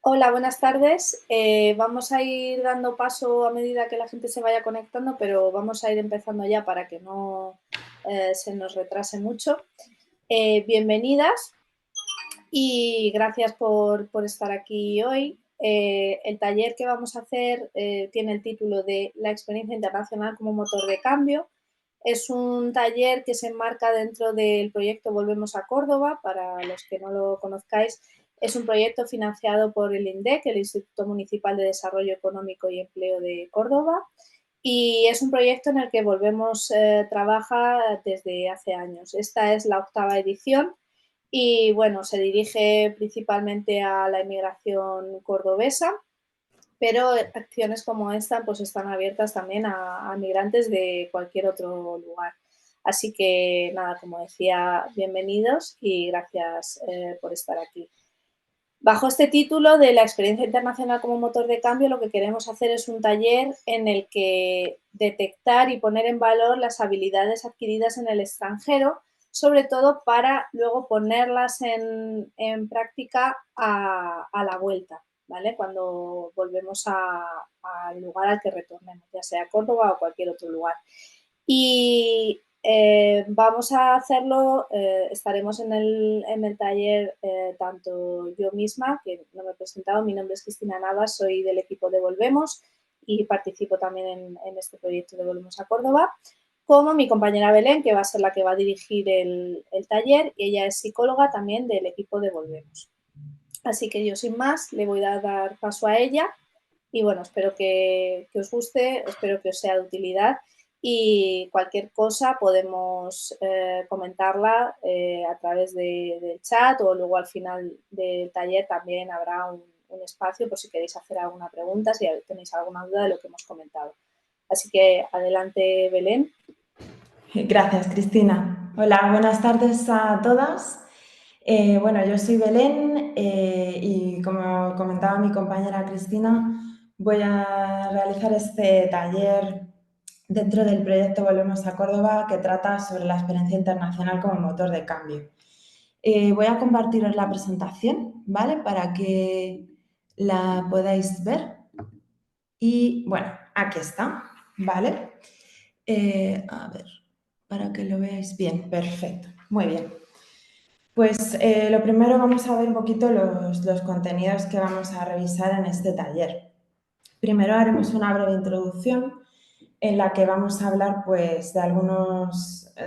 Hola, buenas tardes. Vamos a ir dando paso a medida que la gente se vaya conectando, pero vamos a ir empezando ya para que no se nos retrase mucho. Bienvenidas y gracias por estar aquí hoy. El taller que vamos a hacer tiene el título de La experiencia internacional como motor de cambio. Es un taller que se enmarca dentro del proyecto Volvemos a Córdoba. Para los que no lo conozcáis, es un proyecto financiado por el INDEC, el Instituto Municipal de Desarrollo Económico y Empleo de Córdoba, y es un proyecto en el que Volvemos trabaja desde hace años. Esta es la 8ª edición y, bueno, se dirige principalmente a la inmigración cordobesa, pero acciones como esta pues están abiertas también a migrantes de cualquier otro lugar. Así que nada, como decía, bienvenidos y gracias por estar aquí. Bajo este título de la experiencia internacional como motor de cambio, lo que queremos hacer es un taller en el que detectar y poner en valor las habilidades adquiridas en el extranjero, sobre todo para luego ponerlas en práctica a la vuelta, ¿vale? Cuando volvemos al lugar al que retornemos, ya sea Córdoba o cualquier otro lugar. Y vamos a hacerlo, estaremos en el taller tanto yo misma, que no me he presentado, mi nombre es Cristina Navas, soy del equipo de Volvemos y participo también en este proyecto de Volvemos a Córdoba, como mi compañera Belén, que va a ser la que va a dirigir el taller, y ella es psicóloga también del equipo de Volvemos. Así que yo, sin más, le voy a dar paso a ella y, bueno, espero que os guste, espero que os sea de utilidad y cualquier cosa podemos comentarla a través del chat, o luego al final del taller también habrá un espacio por si queréis hacer alguna pregunta, si tenéis alguna duda de lo que hemos comentado. Así que adelante, Belén. Gracias, Cristina. Hola, buenas tardes a todas. Bueno, yo soy Belén y como comentaba mi compañera Cristina, voy a realizar este taller dentro del proyecto Volvemos a Córdoba, que trata sobre la experiencia internacional como motor de cambio. Voy a compartiros la presentación, ¿vale? Para que la podáis ver. Y bueno, aquí está, ¿vale? A ver, para que lo veáis bien, perfecto, muy bien. Pues lo primero vamos a ver un poquito los contenidos que vamos a revisar en este taller. Primero haremos una breve introducción en la que vamos a hablar pues de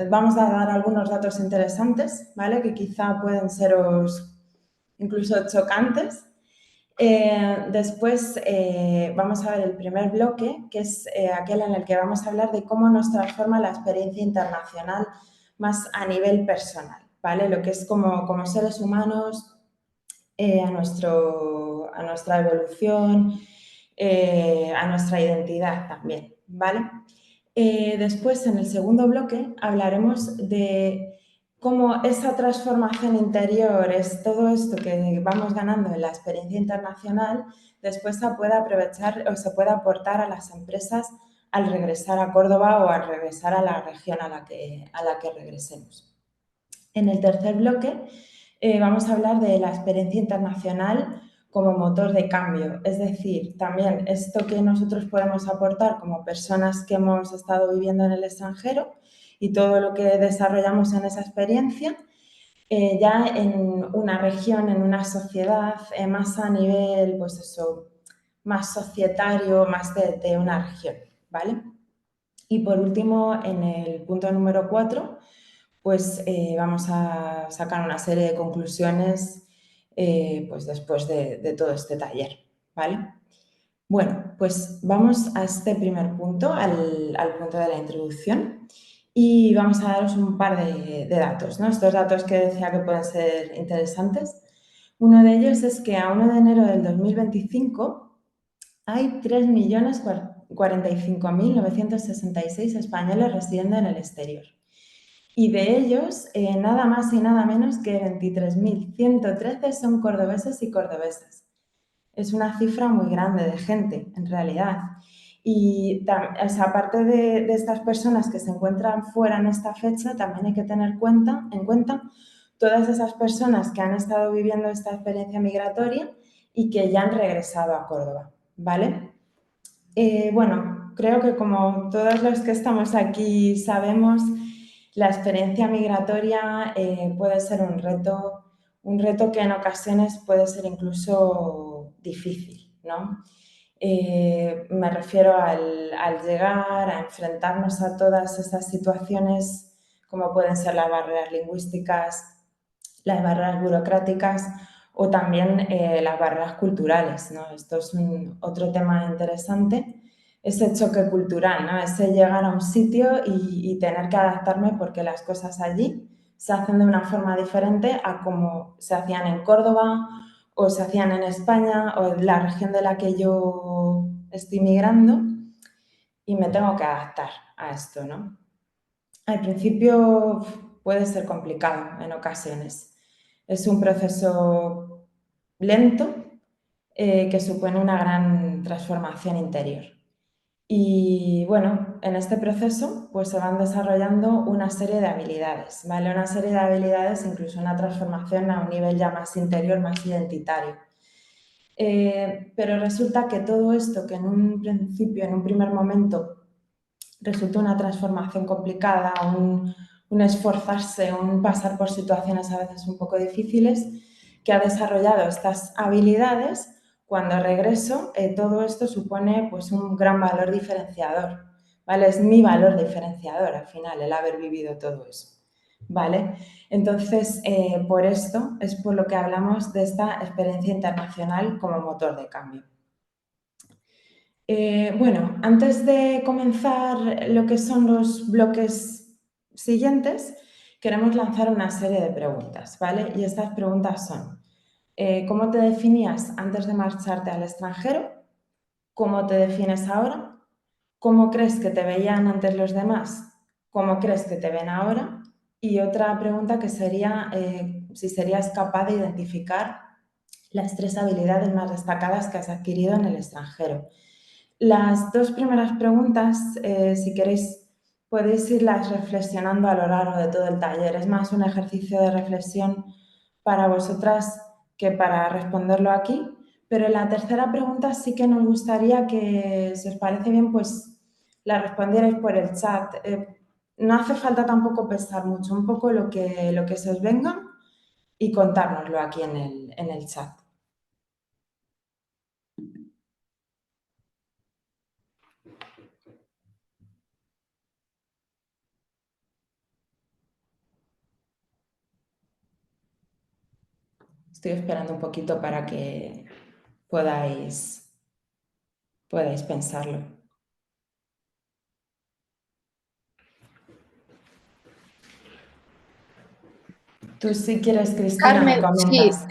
vamos a dar algunos datos interesantes, ¿vale? Que quizá pueden seros incluso chocantes. Después vamos a ver el primer bloque, que es aquel en el que vamos a hablar de cómo nos transforma la experiencia internacional más a nivel personal, ¿vale? Lo que es como seres humanos, a nuestra evolución, a nuestra identidad también, ¿vale? Después, en el segundo bloque, hablaremos de cómo esa transformación interior es todo esto que vamos ganando en la experiencia internacional, después se puede aprovechar o se puede aportar a las empresas al regresar a Córdoba o al regresar a la región a la que regresemos. En el tercer bloque vamos a hablar de la experiencia internacional como motor de cambio, es decir, también esto que nosotros podemos aportar como personas que hemos estado viviendo en el extranjero y todo lo que desarrollamos en esa experiencia, ya en una región, en una sociedad, más a nivel, pues eso, más societario, más de una región, ¿vale? Y por último, en el punto número 4, pues vamos a sacar una serie de conclusiones pues después de todo este taller, ¿vale? Bueno, pues vamos a este primer punto, al punto de la introducción, y vamos a daros un par de datos, ¿no? Estos datos que decía que pueden ser interesantes. Uno de ellos es que a 1 de enero del 2025 hay 3.045.966 españoles residiendo en el exterior. Y de ellos, nada más y nada menos que 23.113 son cordobeses y cordobesas. Es una cifra muy grande de gente, en realidad. Y aparte de estas personas que se encuentran fuera en esta fecha, también hay que tener en cuenta todas esas personas que han estado viviendo esta experiencia migratoria y que ya han regresado a Córdoba, ¿vale? Bueno, creo que como todos los que estamos aquí sabemos, la experiencia migratoria puede ser un reto que en ocasiones puede ser incluso difícil, ¿no? Me refiero al llegar a enfrentarnos a todas estas situaciones, como pueden ser las barreras lingüísticas, las barreras burocráticas o también las barreras culturales, ¿no? Esto es otro tema interesante, ese choque cultural, ¿no? Ese llegar a un sitio y tener que adaptarme porque las cosas allí se hacen de una forma diferente a como se hacían en Córdoba o se hacían en España o en la región de la que yo estoy migrando y me tengo que adaptar a esto, ¿no? Al principio puede ser complicado en ocasiones. Es un proceso lento que supone una gran transformación interior. Y bueno, en este proceso pues se van desarrollando una serie de habilidades, ¿vale? Una serie de habilidades, incluso una transformación a un nivel ya más interior, más identitario. Pero resulta que todo esto que en un principio, en un primer momento, resulta una transformación complicada, un esforzarse, un pasar por situaciones a veces un poco difíciles, que ha desarrollado estas habilidades, cuando regreso, todo esto supone pues, un gran valor diferenciador, ¿vale? Es mi valor diferenciador al final, el haber vivido todo eso, ¿vale? Entonces, por esto es por lo que hablamos de esta experiencia internacional como motor de cambio. Bueno, antes de comenzar lo que son los bloques siguientes, queremos lanzar una serie de preguntas, ¿vale? Y estas preguntas son, ¿cómo te definías antes de marcharte al extranjero? ¿Cómo te defines ahora? ¿Cómo crees que te veían antes los demás? ¿Cómo crees que te ven ahora? Y otra pregunta que sería si serías capaz de identificar las 3 habilidades más destacadas que has adquirido en el extranjero. Las 2 primeras preguntas, si queréis, podéis irlas reflexionando a lo largo de todo el taller. Es más un ejercicio de reflexión para vosotras que para responderlo aquí. Pero la tercera pregunta sí que nos gustaría que, si os parece bien, pues la respondierais por el chat. No hace falta tampoco pensar mucho, un poco lo que se os venga y contárnoslo aquí en el chat. Estoy esperando un poquito para que podáis pensarlo. Tú si quieres, Cristina, me Carmen, sí, comentas.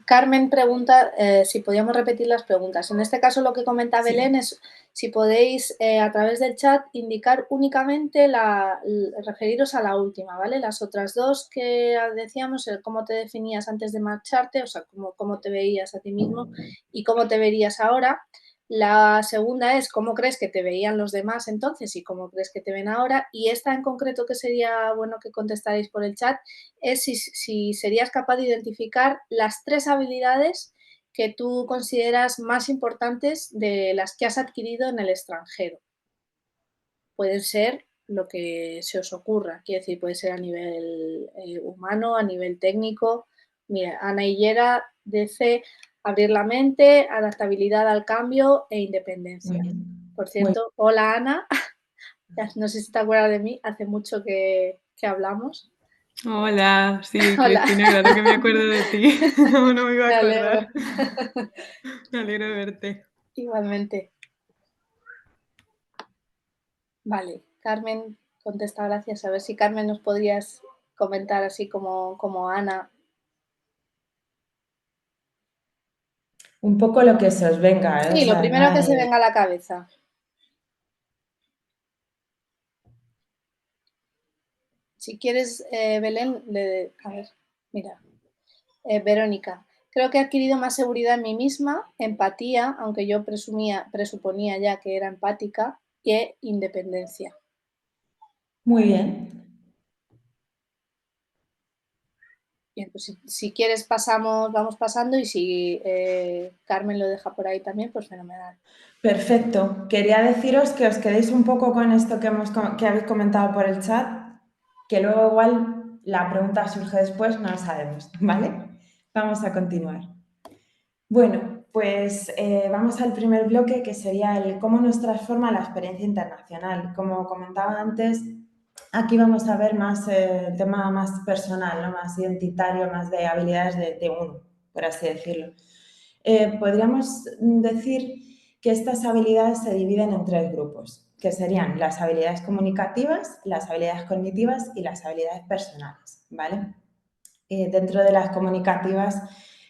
Carmen pregunta si podíamos repetir las preguntas. En este caso lo que comenta Sí. Belén es si podéis a través del chat indicar únicamente referiros a la última, ¿vale? Las otras dos que decíamos, cómo te definías antes de marcharte, o sea, cómo te veías a ti mismo y cómo te verías ahora. La segunda es cómo crees que te veían los demás entonces y cómo crees que te ven ahora. Y esta en concreto que sería bueno que contestarais por el chat es si serías capaz de identificar las 3 habilidades que tú consideras más importantes de las que has adquirido en el extranjero. Pueden ser lo que se os ocurra, quiero decir, puede ser a nivel humano, a nivel técnico. Mira, Ana Hillera dice abrir la mente, adaptabilidad al cambio e independencia. Por cierto, hola Ana, no sé si te acuerdas de mí, hace mucho que hablamos. Hola, sí, Hola. Cristina, claro que me acuerdo de ti. ¿Cómo no me iba a Me alegro. acordar? Me alegro de verte. Igualmente. Vale, Carmen contesta gracias. A ver si Carmen nos podrías comentar así como Ana. Un poco lo que se os venga, ¿eh? O Sí, lo sea, no primero que se hay... venga a la cabeza. Si quieres, Belén, a ver, mira, Verónica. Creo que he adquirido más seguridad en mí misma, empatía, aunque yo presuponía ya que era empática, y independencia. Muy bien. Bien, pues si quieres vamos pasando, y si Carmen lo deja por ahí también, pues fenomenal. Perfecto. Quería deciros que os quedéis un poco con esto que habéis comentado por el chat, que luego igual la pregunta surge después, no lo sabemos, ¿vale? Vamos a continuar. Bueno, pues vamos al primer bloque, que sería el cómo nos transforma la experiencia internacional. Como comentaba antes, aquí vamos a ver más el tema más personal, ¿no? Más identitario, más de habilidades de uno, por así decirlo. Podríamos decir que estas habilidades se dividen en 3 grupos, que serían las habilidades comunicativas, las habilidades cognitivas y las habilidades personales, ¿vale? Dentro de las comunicativas,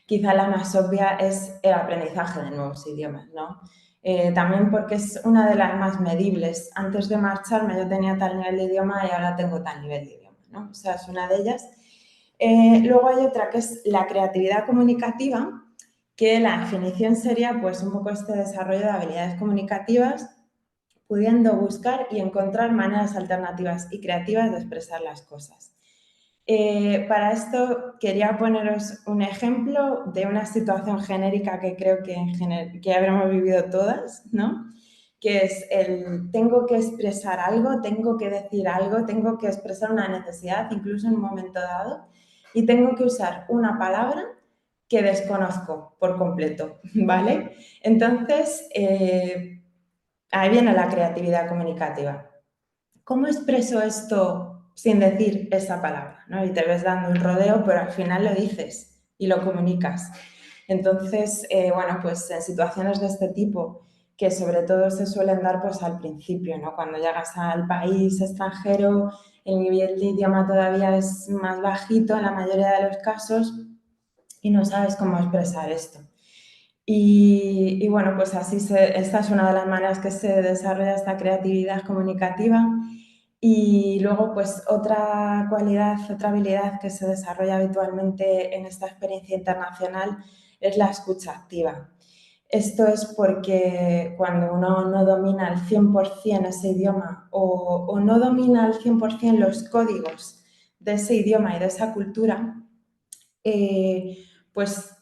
quizá la más obvia es el aprendizaje de nuevos idiomas, ¿no? También porque es una de las más medibles. Antes de marcharme yo tenía tal nivel de idioma y ahora tengo tal nivel de idioma, ¿no? O sea, es una de ellas. Luego hay otra que es la creatividad comunicativa, que la definición sería pues un poco este desarrollo de habilidades comunicativas, pudiendo buscar y encontrar maneras alternativas y creativas de expresar las cosas. Para esto quería poneros un ejemplo de una situación genérica que creo que habremos vivido todas, ¿no? Que es el tengo que expresar algo, tengo que decir algo, tengo que expresar una necesidad, incluso en un momento dado, y tengo que usar una palabra que desconozco por completo, ¿vale? Entonces, ahí viene la creatividad comunicativa. ¿Cómo expreso esto sin decir esa palabra? ¿No? Y te ves dando un rodeo, pero al final lo dices y lo comunicas. Entonces, bueno, pues en situaciones de este tipo, que sobre todo se suelen dar pues al principio, ¿no? Cuando llegas al país extranjero, el nivel de idioma todavía es más bajito en la mayoría de los casos y no sabes cómo expresar esto. Y bueno, pues así esta es una de las maneras que se desarrolla esta creatividad comunicativa. Y luego, pues otra cualidad, otra habilidad que se desarrolla habitualmente en esta experiencia internacional es la escucha activa. Esto es porque cuando uno no domina al 100% ese idioma o no domina al 100% los códigos de ese idioma y de esa cultura, pues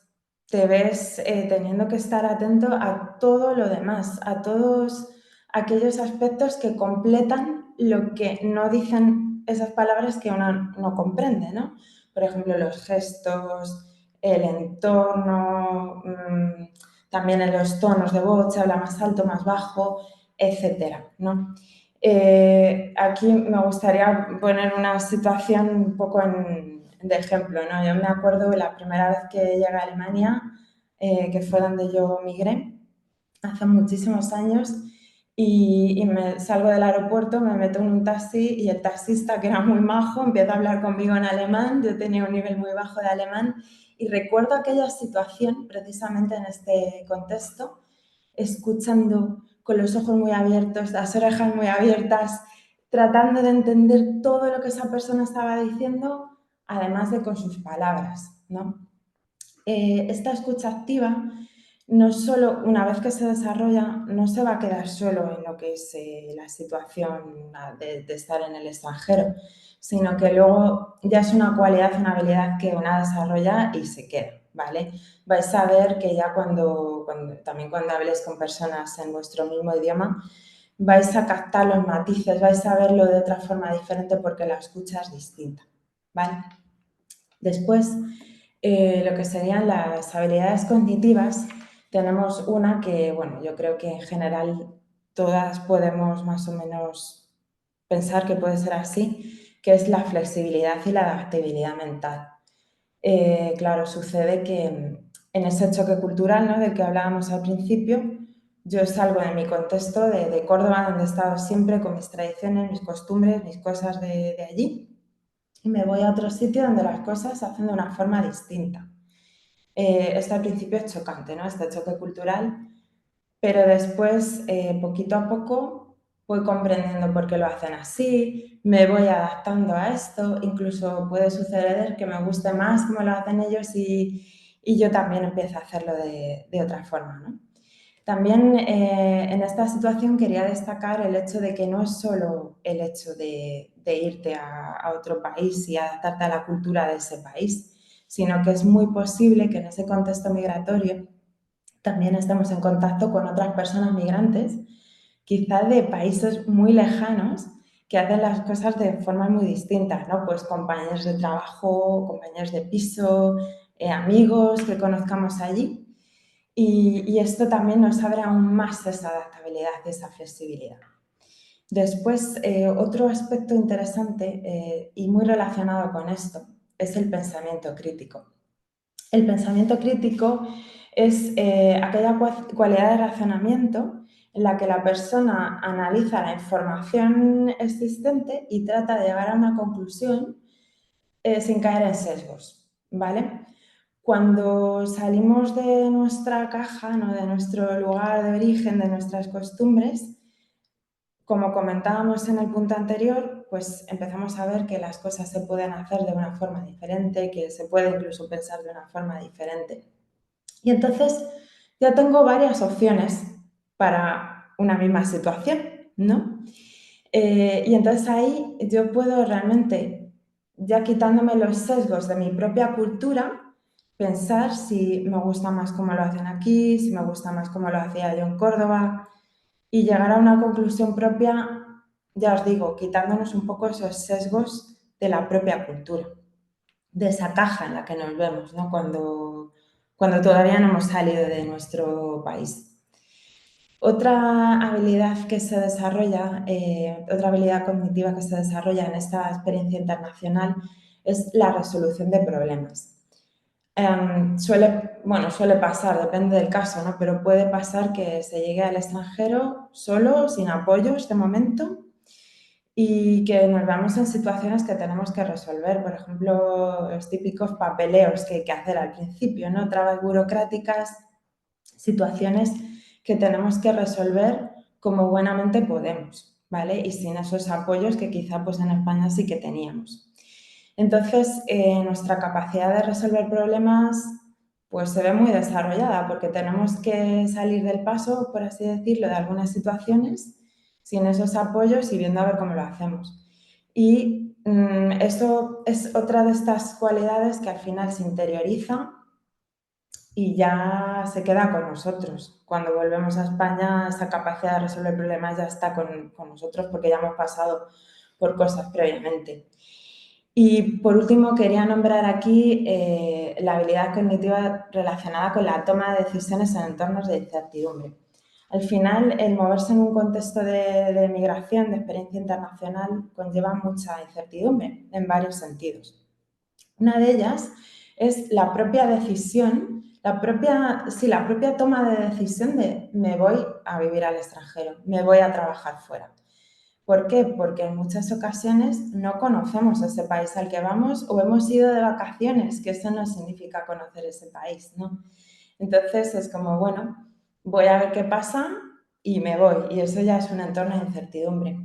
te ves teniendo que estar atento a todo lo demás, a todos aquellos aspectos que completan lo que no dicen esas palabras que uno no comprende, ¿no? Por ejemplo, los gestos, el entorno, también en los tonos de voz, se habla más alto, más bajo, etcétera, ¿no? Aquí me gustaría poner una situación un poco de ejemplo, ¿no? Yo me acuerdo de la primera vez que llegué a Alemania, que fue donde yo migré, hace muchísimos años, y me salgo del aeropuerto, me meto en un taxi y el taxista, que era muy majo, empieza a hablar conmigo en alemán. Yo tenía un nivel muy bajo de alemán y recuerdo aquella situación precisamente en este contexto, escuchando con los ojos muy abiertos, las orejas muy abiertas, tratando de entender todo lo que esa persona estaba diciendo, además de con sus palabras, ¿no? Esta escucha activa no solo, una vez que se desarrolla, no se va a quedar solo en lo que es la situación de estar en el extranjero, sino que luego ya es una cualidad, una habilidad que una desarrolla y se queda, ¿vale? Vais a ver que ya también cuando habléis con personas en vuestro mismo idioma, vais a captar los matices, vais a verlo de otra forma diferente porque la escucha es distinta, ¿vale? Después, lo que serían las habilidades cognitivas, tenemos una que, bueno, yo creo que en general todas podemos más o menos pensar que puede ser así, que es la flexibilidad y la adaptabilidad mental. Claro, sucede que en ese choque cultural, ¿no?, del que hablábamos al principio, yo salgo de mi contexto de Córdoba, donde he estado siempre con mis tradiciones, mis costumbres, mis cosas de allí, y me voy a otro sitio donde las cosas se hacen de una forma distinta. Esto al principio es chocante, ¿no?, este choque cultural, pero después, poquito a poco, voy comprendiendo por qué lo hacen así, me voy adaptando a esto, incluso puede suceder que me guste más cómo lo hacen ellos y yo también empiezo a hacerlo de otra forma, ¿no? También en esta situación quería destacar el hecho de que no es solo el hecho de irte a otro país y adaptarte a la cultura de ese país, sino que es muy posible que en ese contexto migratorio también estemos en contacto con otras personas migrantes, quizás de países muy lejanos, que hacen las cosas de formas muy distintas, ¿no? Pues compañeros de trabajo, compañeros de piso, amigos que conozcamos allí. Y esto también nos abre aún más esa adaptabilidad y esa flexibilidad. Después, otro aspecto interesante y muy relacionado con esto es el pensamiento crítico. El pensamiento crítico es aquella cualidad de razonamiento en la que la persona analiza la información existente y trata de llegar a una conclusión sin caer en sesgos, ¿vale? Cuando salimos de nuestra caja, ¿no? De nuestro lugar de origen, de nuestras costumbres, como comentábamos en el punto anterior, pues empezamos a ver que las cosas se pueden hacer de una forma diferente, que se puede incluso pensar de una forma diferente. Y entonces ya tengo varias opciones para una misma situación, ¿no? Y entonces ahí yo puedo realmente, ya quitándome los sesgos de mi propia cultura, pensar si me gusta más cómo lo hacen aquí, si me gusta más cómo lo hacía yo en Córdoba, y llegar a una conclusión propia, ya os digo, quitándonos un poco esos sesgos de la propia cultura, de esa caja en la que nos vemos, ¿no? Cuando todavía no hemos salido de nuestro país. Otra habilidad que se desarrolla, otra habilidad cognitiva que se desarrolla en esta experiencia internacional es la resolución de problemas. Suele pasar, depende del caso, ¿no? Pero puede pasar que se llegue al extranjero solo, sin apoyos de momento, y que nos veamos en situaciones que tenemos que resolver. Por ejemplo, los típicos papeleos que hay que hacer al principio, ¿no? Trabas burocráticas, situaciones que tenemos que resolver como buenamente podemos, ¿vale? Y sin esos apoyos que quizá pues en España sí que teníamos. Entonces, nuestra capacidad de resolver problemas pues se ve muy desarrollada porque tenemos que salir del paso, por así decirlo, de algunas situaciones sin esos apoyos y viendo a ver cómo lo hacemos. Y eso es otra de estas cualidades que al final se interioriza y ya se queda con nosotros. Cuando volvemos a España, esa capacidad de resolver problemas ya está con nosotros porque ya hemos pasado por cosas previamente. Y por último, quería nombrar aquí la habilidad cognitiva relacionada con la toma de decisiones en entornos de incertidumbre. Al final, el moverse en un contexto de migración, de experiencia internacional, conlleva mucha incertidumbre en varios sentidos. Una de ellas es la propia decisión, la propia toma de decisión de me voy a vivir al extranjero, me voy a trabajar fuera. ¿Por qué? Porque en muchas ocasiones no conocemos ese país al que vamos o hemos ido de vacaciones, que eso no significa conocer ese país, ¿no? Entonces es como, bueno, voy a ver qué pasa y me voy. Y eso ya es un entorno de incertidumbre.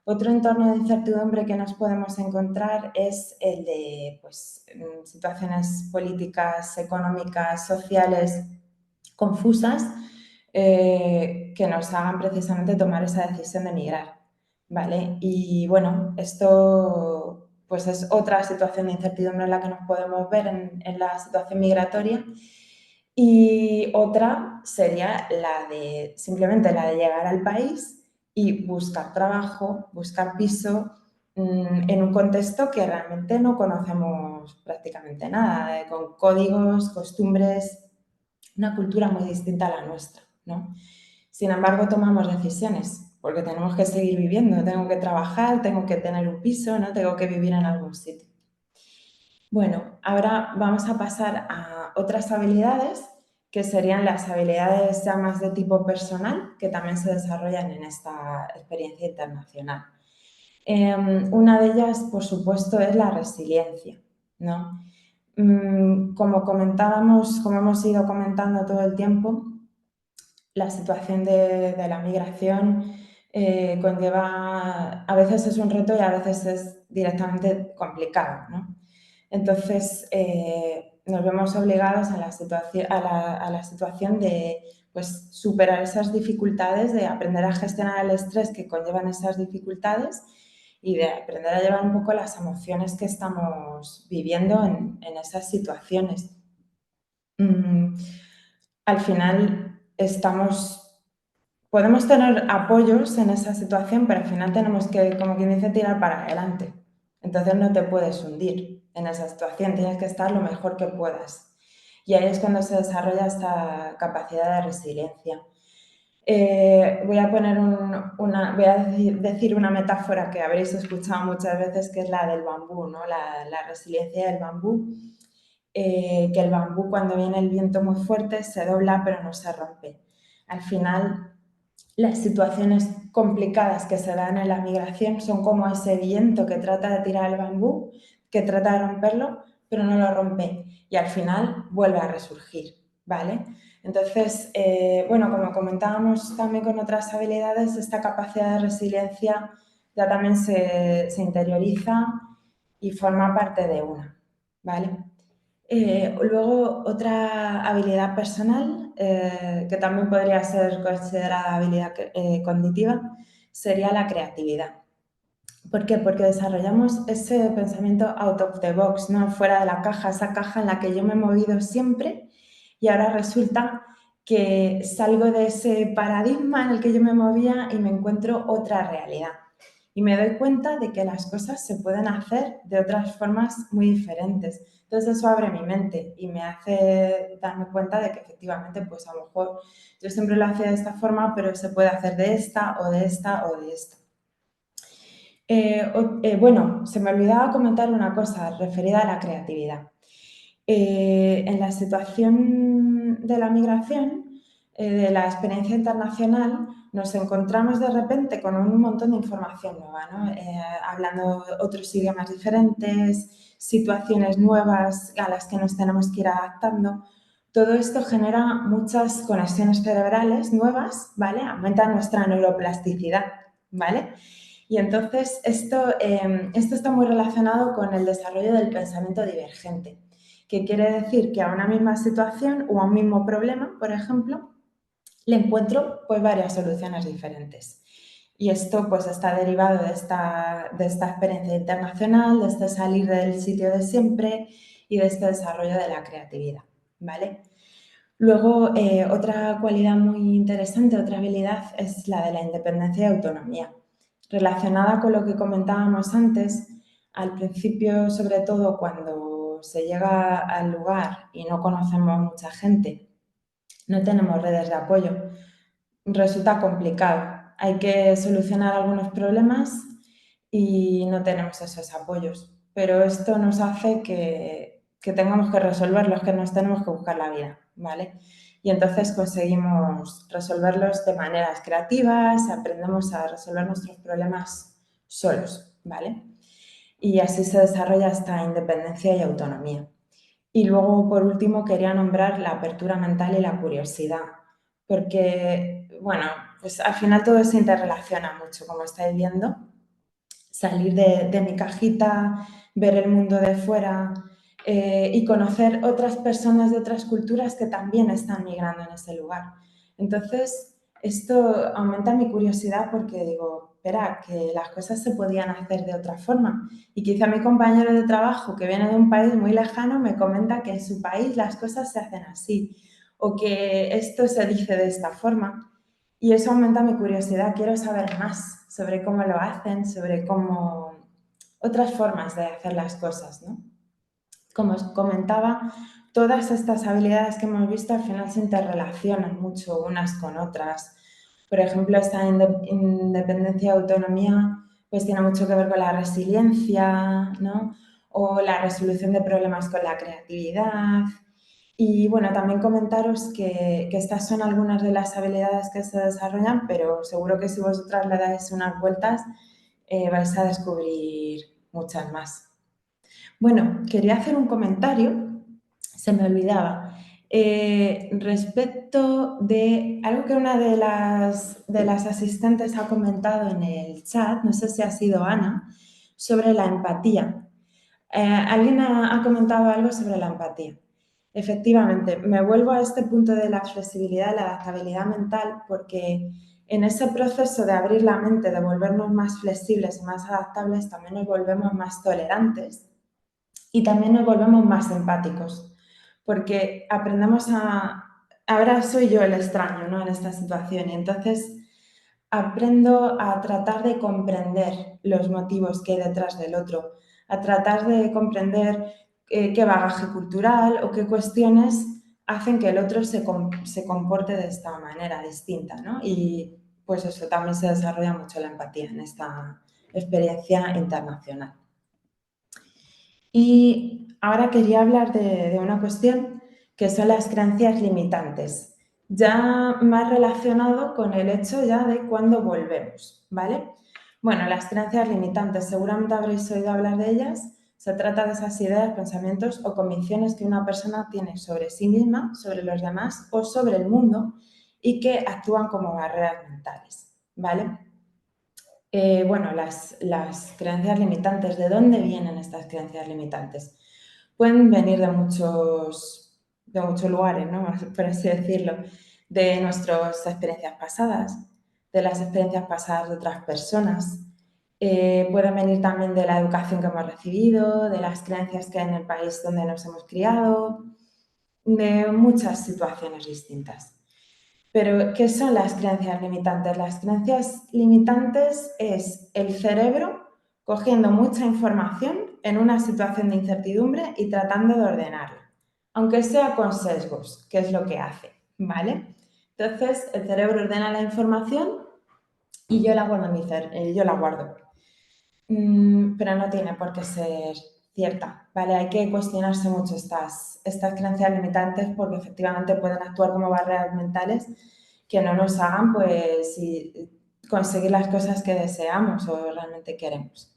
Otro entorno de incertidumbre que nos podemos encontrar es el de pues, situaciones políticas, económicas, sociales confusas que nos hagan precisamente tomar esa decisión de emigrar, ¿vale? Y bueno, esto pues es otra situación de incertidumbre en la que nos podemos ver en la situación migratoria. Y otra sería simplemente la de llegar al país y buscar trabajo, buscar piso en un contexto que realmente no conocemos prácticamente nada, con códigos, costumbres, una cultura muy distinta a la nuestra, ¿no? Sin embargo, tomamos decisiones porque tenemos que seguir viviendo, tengo que trabajar, tengo que tener un piso, ¿no? Tengo que vivir en algún sitio. Bueno, ahora vamos a pasar a otras habilidades que serían las habilidades ya más de tipo personal que también se desarrollan en esta experiencia internacional. Una de ellas, por supuesto, es la resiliencia, ¿no? Como comentábamos, como hemos ido comentando todo el tiempo, la situación de la migración conlleva, a veces es un reto y a veces es directamente complicado, ¿no? Entonces, nos vemos obligados a la situación de pues, superar esas dificultades, de aprender a gestionar el estrés que conllevan esas dificultades y de aprender a llevar un poco las emociones que estamos viviendo en esas situaciones. Al final podemos tener apoyos en esa situación, pero al final tenemos que, como quien dice, tirar para adelante. Entonces no te puedes hundir en esa situación, tienes que estar lo mejor que puedas. Y ahí es cuando se desarrolla esta capacidad de resiliencia. Voy a decir una metáfora que habréis escuchado muchas veces, que es la del bambú, ¿no? La resiliencia del bambú. Que el bambú, cuando viene el viento muy fuerte, se dobla pero no se rompe. Al final, las situaciones complicadas que se dan en la migración son como ese viento que trata de tirar el bambú, que trata de romperlo, pero no lo rompe y al final vuelve a resurgir, ¿vale? Entonces, bueno, como comentábamos también con otras habilidades, esta capacidad de resiliencia ya también se interioriza y forma parte de una, ¿vale? Luego, otra habilidad personal, que también podría ser considerada habilidad cognitiva, sería la creatividad. ¿Por qué? Porque desarrollamos ese pensamiento out of the box, ¿no? Fuera de la caja, esa caja en la que yo me he movido siempre y ahora resulta que salgo de ese paradigma en el que yo me movía y me encuentro otra realidad. Y me doy cuenta de que las cosas se pueden hacer de otras formas muy diferentes. Entonces eso abre mi mente y me hace darme cuenta de que efectivamente, pues a lo mejor yo siempre lo hacía de esta forma, pero se puede hacer de esta o de esta o de esta. Bueno, se me olvidaba comentar una cosa referida a la creatividad. En la situación de la migración, de la experiencia internacional, nos encontramos de repente con un montón de información nueva, ¿no? Hablando otros idiomas diferentes, situaciones nuevas a las que nos tenemos que ir adaptando. Todo esto genera muchas conexiones cerebrales nuevas, ¿vale? Aumenta nuestra neuroplasticidad, ¿vale? Y entonces esto está muy relacionado con el desarrollo del pensamiento divergente, que quiere decir que a una misma situación o a un mismo problema, por ejemplo, le encuentro pues varias soluciones diferentes. Y esto pues está derivado de esta experiencia internacional, de este salir del sitio de siempre y de este desarrollo de la creatividad, ¿vale? Luego, otra cualidad muy interesante, otra habilidad, es la de la independencia y autonomía. Relacionada con lo que comentábamos antes, al principio, sobre todo cuando se llega al lugar y no conocemos mucha gente, no tenemos redes de apoyo, resulta complicado. Hay que solucionar algunos problemas y no tenemos esos apoyos. Pero esto nos hace que tengamos que resolverlos, que nos tenemos que buscar la vida, ¿vale? Y entonces conseguimos resolverlos de maneras creativas, aprendemos a resolver nuestros problemas solos, ¿vale? Y así se desarrolla esta independencia y autonomía. Y luego, por último, quería nombrar la apertura mental y la curiosidad, porque, bueno, pues al final todo se interrelaciona mucho, como estáis viendo. Salir de mi cajita, ver el mundo de fuera y conocer otras personas de otras culturas que también están migrando en ese lugar. Entonces, esto aumenta mi curiosidad porque digo, espera, que las cosas se podían hacer de otra forma. Y quizá mi compañero de trabajo que viene de un país muy lejano me comenta que en su país las cosas se hacen así o que esto se dice de esta forma. Y eso aumenta mi curiosidad, quiero saber más sobre cómo lo hacen, sobre cómo otras formas de hacer las cosas, ¿no? Como os comentaba, todas estas habilidades que hemos visto al final se interrelacionan mucho unas con otras. Por ejemplo, esta independencia y autonomía pues tiene mucho que ver con la resiliencia, ¿no? O la resolución de problemas con la creatividad. Y bueno, también comentaros que estas son algunas de las habilidades que se desarrollan, pero seguro que si vosotras le dais unas vueltas vais a descubrir muchas más. Bueno, quería hacer un comentario, se me olvidaba, respecto de algo que una de las asistentes ha comentado en el chat, no sé si ha sido Ana, sobre la empatía. Alguien ha comentado algo sobre la empatía. Efectivamente, me vuelvo a este punto de la flexibilidad, la adaptabilidad mental, porque en ese proceso de abrir la mente, de volvernos más flexibles y más adaptables, también nos volvemos más tolerantes y también nos volvemos más empáticos, porque aprendemos ahora soy yo el extraño, ¿no? En esta situación, y entonces aprendo a tratar de comprender los motivos que hay detrás del otro, a tratar de comprender qué bagaje cultural o qué cuestiones hacen que el otro se comporte de esta manera distinta, ¿no? Y pues eso también se desarrolla mucho la empatía en esta experiencia internacional. Y ahora quería hablar de una cuestión que son las creencias limitantes, ya más relacionado con el hecho ya de cuándo volvemos, ¿vale? Bueno, las creencias limitantes, seguramente habréis oído hablar de ellas. Se trata de esas ideas, pensamientos o convicciones que una persona tiene sobre sí misma, sobre los demás o sobre el mundo y que actúan como barreras mentales, ¿vale? Bueno, las creencias limitantes, ¿de dónde vienen estas creencias limitantes? Pueden venir de muchos lugares, ¿no? Por así decirlo, de nuestras experiencias pasadas, de las experiencias pasadas de otras personas. Pueden venir también de la educación que hemos recibido, de las creencias que hay en el país donde nos hemos criado, de muchas situaciones distintas. Pero, ¿qué son las creencias limitantes? Las creencias limitantes es el cerebro cogiendo mucha información en una situación de incertidumbre y tratando de ordenarla, aunque sea con sesgos, que es lo que hace, ¿vale? Entonces, el cerebro ordena la información y yo la guardo en mi yo la guardo. Pero no tiene por qué ser cierta, ¿vale? Hay que cuestionarse mucho estas creencias limitantes porque efectivamente pueden actuar como barreras mentales que no nos hagan pues conseguir las cosas que deseamos o realmente queremos.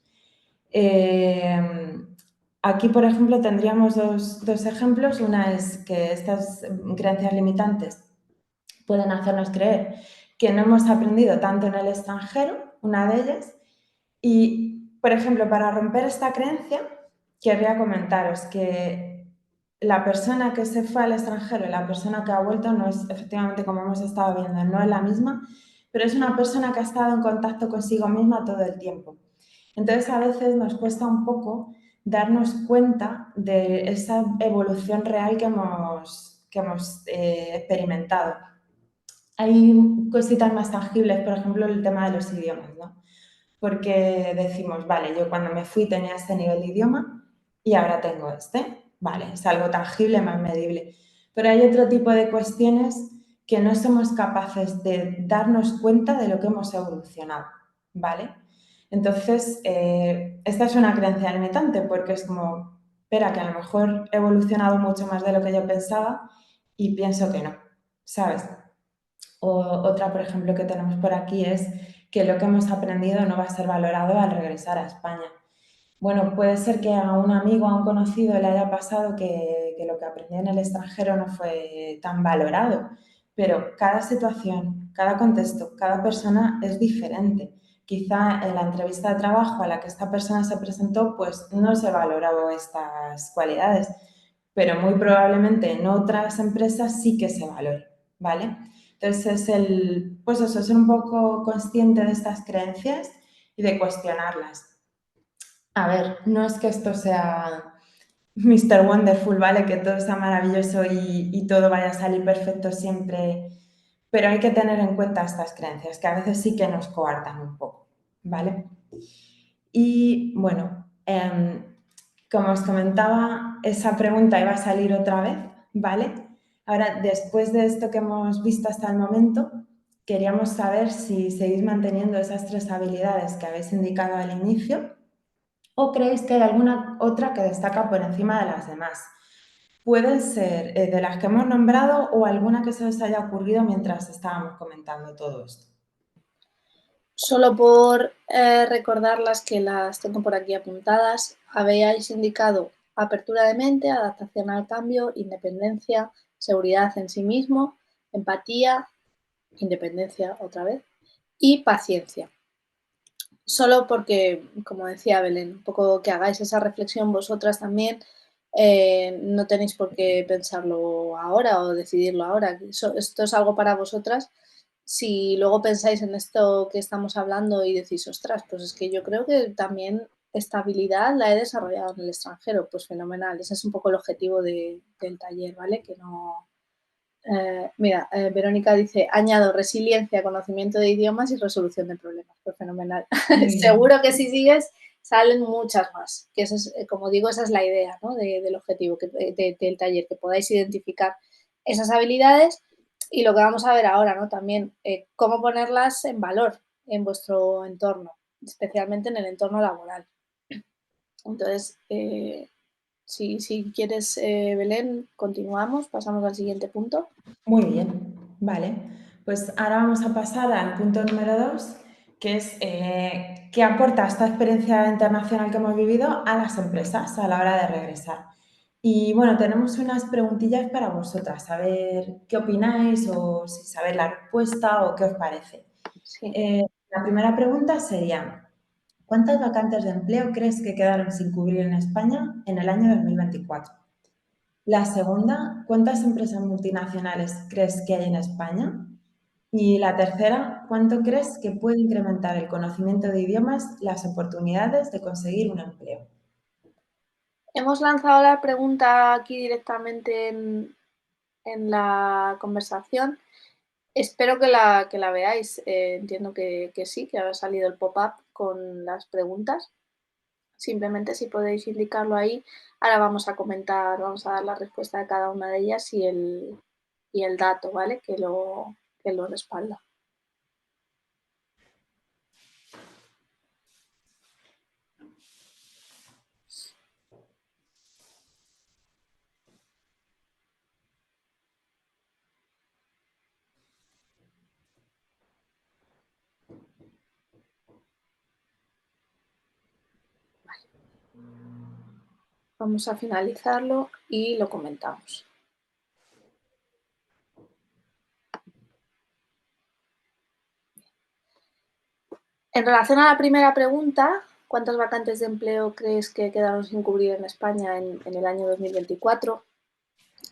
Aquí, por ejemplo, tendríamos dos ejemplos. Una es que estas creencias limitantes pueden hacernos creer que no hemos aprendido tanto en el extranjero, una de ellas, y, por ejemplo, para romper esta creencia, querría comentaros que la persona que se fue al extranjero y la persona que ha vuelto no es, efectivamente, como hemos estado viendo, no es la misma, pero es una persona que ha estado en contacto consigo misma todo el tiempo. Entonces, a veces nos cuesta un poco darnos cuenta de esa evolución real que hemos experimentado. Hay cositas más tangibles, por ejemplo, el tema de los idiomas, ¿no? Porque decimos, vale, yo cuando me fui tenía este nivel de idioma y ahora tengo este, vale, es algo tangible, más medible. Pero hay otro tipo de cuestiones que no somos capaces de darnos cuenta de lo que hemos evolucionado, ¿vale? Entonces, esta es una creencia limitante porque es como, espera, que a lo mejor he evolucionado mucho más de lo que yo pensaba y pienso que no, ¿sabes? O otra, por ejemplo, que tenemos por aquí es que lo que hemos aprendido no va a ser valorado al regresar a España. Bueno, puede ser que a un amigo, a un conocido le haya pasado que lo que aprendió en el extranjero no fue tan valorado, pero cada situación, cada contexto, cada persona es diferente. Quizá en la entrevista de trabajo a la que esta persona se presentó, pues no se valoró estas cualidades, pero muy probablemente en otras empresas sí que se valore, ¿vale? Entonces, pues eso, ser un poco consciente de estas creencias y de cuestionarlas. A ver, no es que esto sea Mr. Wonderful, ¿vale? Que todo sea maravilloso y todo vaya a salir perfecto siempre, pero hay que tener en cuenta estas creencias, que a veces sí que nos coartan un poco, ¿vale? Y bueno, como os comentaba, esa pregunta iba a salir otra vez, ¿vale? Ahora, después de esto que hemos visto hasta el momento, queríamos saber si seguís manteniendo esas tres habilidades que habéis indicado al inicio o creéis que hay alguna otra que destaca por encima de las demás. Pueden ser de las que hemos nombrado o alguna que se os haya ocurrido mientras estábamos comentando todo esto. Solo por recordarlas, que las tengo por aquí apuntadas, habéis indicado apertura de mente, adaptación al cambio, independencia, seguridad en sí mismo, empatía, independencia otra vez, y paciencia. Solo porque, como decía Belén, un poco que hagáis esa reflexión vosotras también, no tenéis por qué pensarlo ahora o decidirlo ahora. Esto es algo para vosotras si luego pensáis en esto que estamos hablando y decís, ostras, pues es que yo creo que también esta habilidad la he desarrollado en el extranjero, pues fenomenal. Ese es un poco el objetivo del taller, ¿vale? Que no... mira, Verónica dice, añado resiliencia, conocimiento de idiomas y resolución de problemas. Pues fenomenal. Seguro que si sigues salen muchas más. Que eso es, como digo, esa es la idea, ¿no? Del objetivo del taller, que podáis identificar esas habilidades y lo que vamos a ver ahora, ¿no? También cómo ponerlas en valor en vuestro entorno, especialmente en el entorno laboral. Entonces, si quieres, Belén, continuamos, pasamos al siguiente punto. Muy bien, vale. Pues ahora vamos a pasar al punto número 2, que es qué aporta esta experiencia internacional que hemos vivido a las empresas a la hora de regresar. Y bueno, tenemos unas preguntillas para vosotras, a ver qué opináis o si sabéis la respuesta o qué os parece. Sí. La primera pregunta sería, ¿cuántas vacantes de empleo crees que quedaron sin cubrir en España en el año 2024? La segunda, ¿cuántas empresas multinacionales crees que hay en España? Y la tercera, ¿cuánto crees que puede incrementar el conocimiento de idiomas las oportunidades de conseguir un empleo? Hemos lanzado la pregunta aquí directamente en la conversación. Espero que la veáis. Entiendo que sí, que ha salido el pop-up con las preguntas. Simplemente si podéis indicarlo ahí. Ahora vamos a comentar, vamos a dar la respuesta de cada una de ellas y el dato, ¿vale? Que lo respalda. Vamos a finalizarlo y lo comentamos. En relación a la primera pregunta, ¿cuántas vacantes de empleo crees que quedaron sin cubrir en España en el año 2024?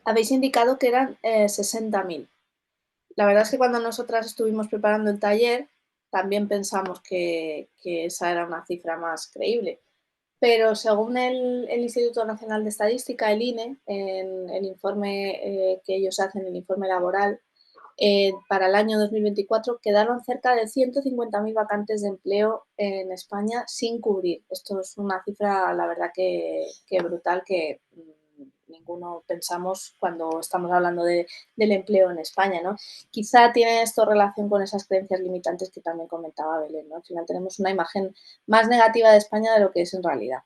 Habéis indicado que eran 60.000. La verdad es que cuando nosotras estuvimos preparando el taller, también pensamos que esa era una cifra más creíble. Pero según el Instituto Nacional de Estadística, el INE, en el informe que ellos hacen, el informe laboral, para el año 2024 quedaron cerca de 150.000 vacantes de empleo en España sin cubrir. Esto es una cifra, la verdad, que brutal, que ninguno pensamos cuando estamos hablando del empleo en España, ¿no? Quizá tiene esto relación con esas creencias limitantes que también comentaba Belén, ¿no? Al final tenemos una imagen más negativa de España de lo que es en realidad.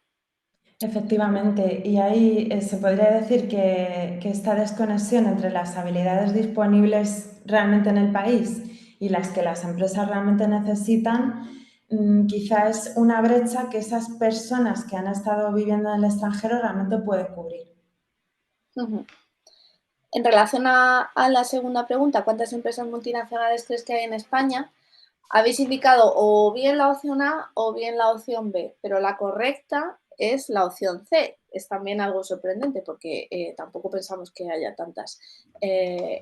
Efectivamente, y ahí se podría decir que esta desconexión entre las habilidades disponibles realmente en el país y las que las empresas realmente necesitan, quizá es una brecha que esas personas que han estado viviendo en el extranjero realmente pueden cubrir. En relación a la segunda pregunta, ¿cuántas empresas multinacionales crees que hay en España? Habéis indicado o bien la opción A o bien la opción B, pero la correcta es la opción C. Es también algo sorprendente porque tampoco pensamos que haya tantas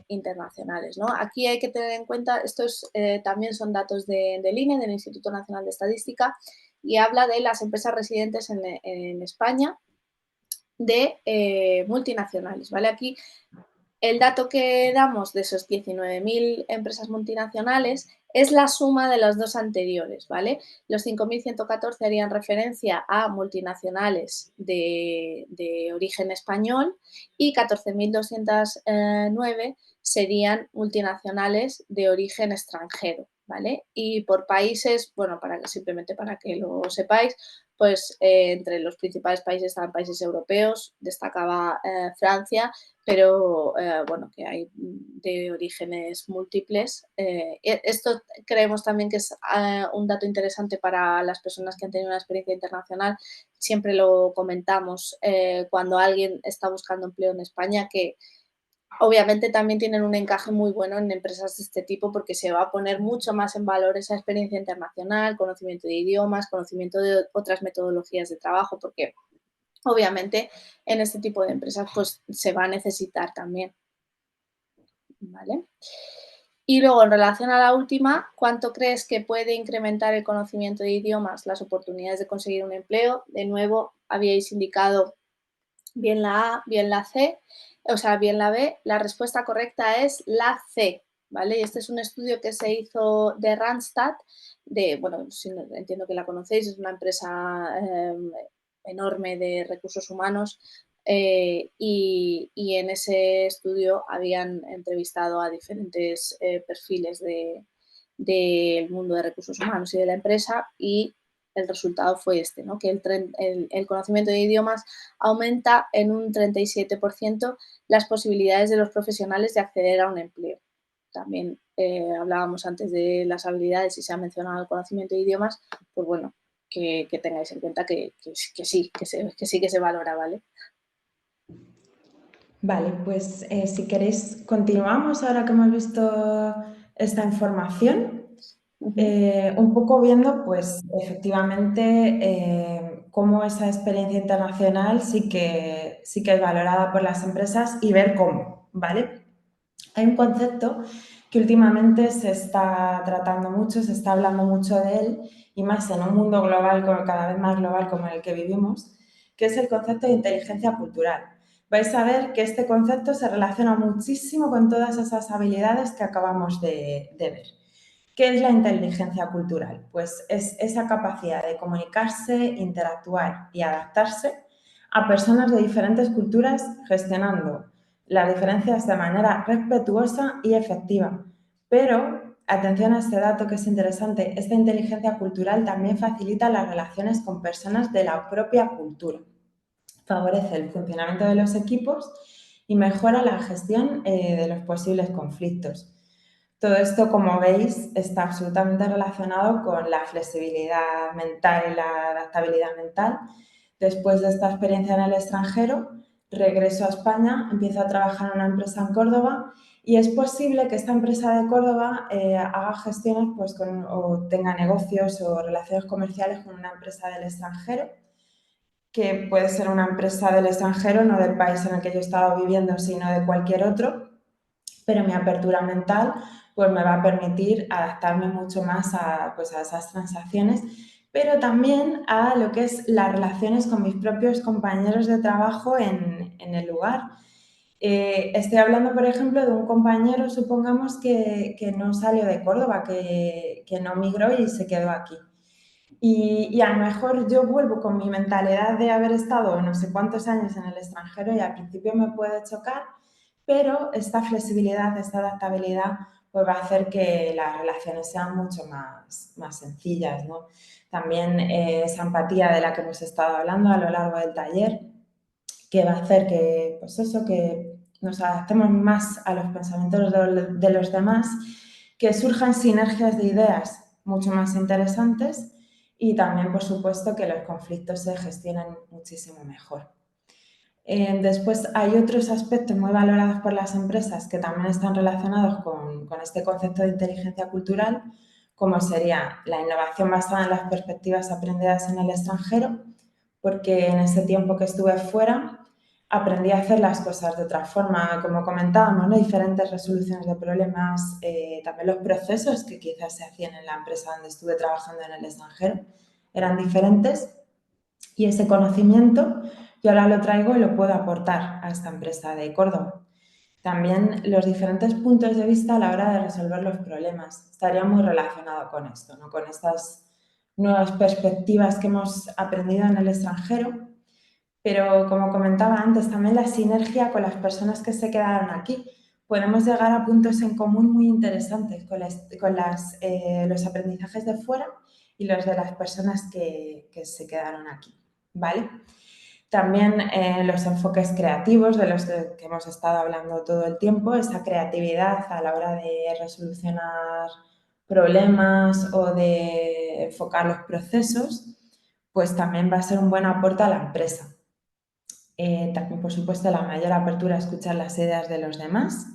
internacionales, ¿no? Aquí hay que tener en cuenta, estos también son datos del INE, del Instituto Nacional de Estadística, y habla de las empresas residentes en España de multinacionales, ¿vale? Aquí el dato que damos de esos 19.000 empresas multinacionales es la suma de las dos anteriores, ¿vale? Los 5.114 harían referencia a multinacionales de origen español y 14.209 serían multinacionales de origen extranjero, ¿vale? Y por países, bueno, simplemente para que lo sepáis, pues entre los principales países estaban países europeos, destacaba Francia, pero bueno, que hay de orígenes múltiples. Esto creemos también que es un dato interesante para las personas que han tenido una experiencia internacional. Siempre lo comentamos cuando alguien está buscando empleo en España, que obviamente también tienen un encaje muy bueno en empresas de este tipo porque se va a poner mucho más en valor esa experiencia internacional, conocimiento de idiomas, conocimiento de otras metodologías de trabajo, porque obviamente en este tipo de empresas pues se va a necesitar también, ¿vale? Y luego, en relación a la última, ¿cuánto crees que puede incrementar el conocimiento de idiomas las oportunidades de conseguir un empleo? De nuevo, habíais indicado bien la A, bien la C, o sea, bien la B. La respuesta correcta es la C, ¿vale? Y este es un estudio que se hizo de Randstad, bueno, entiendo que la conocéis, es una empresa enorme de recursos humanos, y en ese estudio habían entrevistado a diferentes perfiles del mundo de recursos humanos y de la empresa, y el resultado fue este, ¿no? Que el conocimiento de idiomas aumenta en un 37% las posibilidades de los profesionales de acceder a un empleo. También hablábamos antes de las habilidades y se ha mencionado el conocimiento de idiomas, pues bueno, que tengáis en cuenta que sí que se valora, ¿vale? Vale, pues si queréis continuamos ahora que hemos visto esta información, un poco viendo pues efectivamente cómo esa experiencia internacional sí que es valorada por las empresas y ver cómo, ¿vale? Hay un concepto que últimamente se está tratando mucho, se está hablando mucho de él y más en un mundo global, cada vez más global como el que vivimos, que es el concepto de inteligencia cultural. Vais a ver que este concepto se relaciona muchísimo con todas esas habilidades que acabamos de ver. ¿Qué es la inteligencia cultural? Pues es esa capacidad de comunicarse, interactuar y adaptarse a personas de diferentes culturas, gestionando las diferencias de manera respetuosa y efectiva. Pero, atención a este dato que es interesante, esta inteligencia cultural también facilita las relaciones con personas de la propia cultura. Favorece el funcionamiento de los equipos y mejora la gestión de los posibles conflictos. Todo esto, como veis, está absolutamente relacionado con la flexibilidad mental y la adaptabilidad mental. Después de esta experiencia en el extranjero, regreso a España, empiezo a trabajar en una empresa en Córdoba y es posible que esta empresa de Córdoba haga gestiones pues, o tenga negocios o relaciones comerciales con una empresa del extranjero, que puede ser una empresa del extranjero, no del país en el que yo he estado viviendo, sino de cualquier otro, pero mi apertura mental pues me va a permitir adaptarme mucho más pues, a esas transacciones, pero también a lo que es las relaciones con mis propios compañeros de trabajo en el lugar. Estoy hablando, por ejemplo, de un compañero, supongamos que no salió de Córdoba, que no migró y se quedó aquí. Y a lo mejor yo vuelvo con mi mentalidad de haber estado no sé cuántos años en el extranjero y al principio me puede chocar, pero esta flexibilidad, esta adaptabilidad, pues va a hacer que las relaciones sean mucho más sencillas, ¿no? También esa empatía de la que hemos estado hablando a lo largo del taller, que va a hacer que, pues eso, que nos adaptemos más a los pensamientos de los demás, que surjan sinergias de ideas mucho más interesantes y también, por supuesto, que los conflictos se gestionen muchísimo mejor. Después hay otros aspectos muy valorados por las empresas que también están relacionados con este concepto de inteligencia cultural, como sería la innovación basada en las perspectivas aprendidas en el extranjero, porque en ese tiempo que estuve fuera aprendí a hacer las cosas de otra forma, como comentábamos, ¿no? Diferentes resoluciones de problemas, también los procesos que quizás se hacían en la empresa donde estuve trabajando en el extranjero eran diferentes y ese conocimiento yo ahora lo traigo y lo puedo aportar a esta empresa de Córdoba. También los diferentes puntos de vista a la hora de resolver los problemas estaría muy relacionado con esto, ¿no? Con estas nuevas perspectivas que hemos aprendido en el extranjero, pero como comentaba antes, también la sinergia con las personas que se quedaron aquí. Podemos llegar a puntos en común muy interesantes con los aprendizajes de fuera y los de las personas que se quedaron aquí, ¿vale? También los enfoques creativos de los que hemos estado hablando todo el tiempo, esa creatividad a la hora de resolucionar problemas o de enfocar los procesos, pues también va a ser un buen aporte a la empresa. También, por supuesto, la mayor apertura a escuchar las ideas de los demás,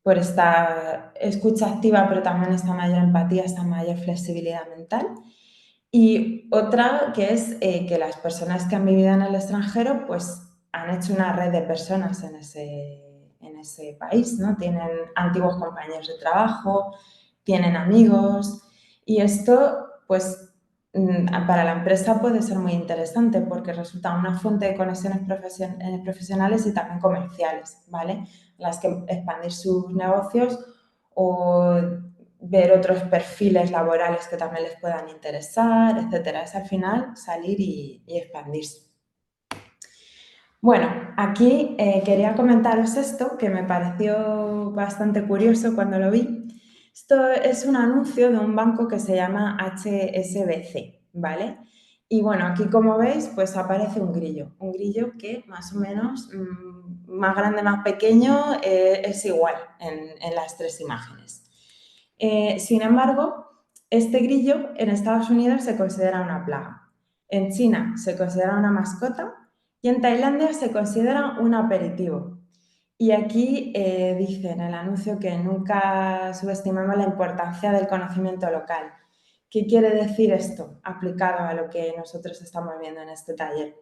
por esta escucha activa, pero también esta mayor empatía, esta mayor flexibilidad mental. Y otra que es que las personas que han vivido en el extranjero pues han hecho una red de personas en en ese país, ¿no? Tienen antiguos compañeros de trabajo, tienen amigos y esto, pues, para la empresa puede ser muy interesante porque resulta una fuente de conexiones profesionales y también comerciales, ¿vale? En las que expandir sus negocios o ver otros perfiles laborales que también les puedan interesar, etcétera. Es al final salir y expandirse. Bueno, aquí quería comentaros esto que me pareció bastante curioso cuando lo vi. Esto es un anuncio de un banco que se llama HSBC, ¿vale? Y bueno, aquí como veis, pues aparece un grillo que más o menos, más grande, más pequeño, es igual en las tres imágenes. Sin embargo, este grillo en Estados Unidos se considera una plaga, en China se considera una mascota y en Tailandia se considera un aperitivo. Y aquí dice en el anuncio que nunca subestimamos la importancia del conocimiento local. ¿Qué quiere decir esto aplicado a lo que nosotros estamos viendo en este taller?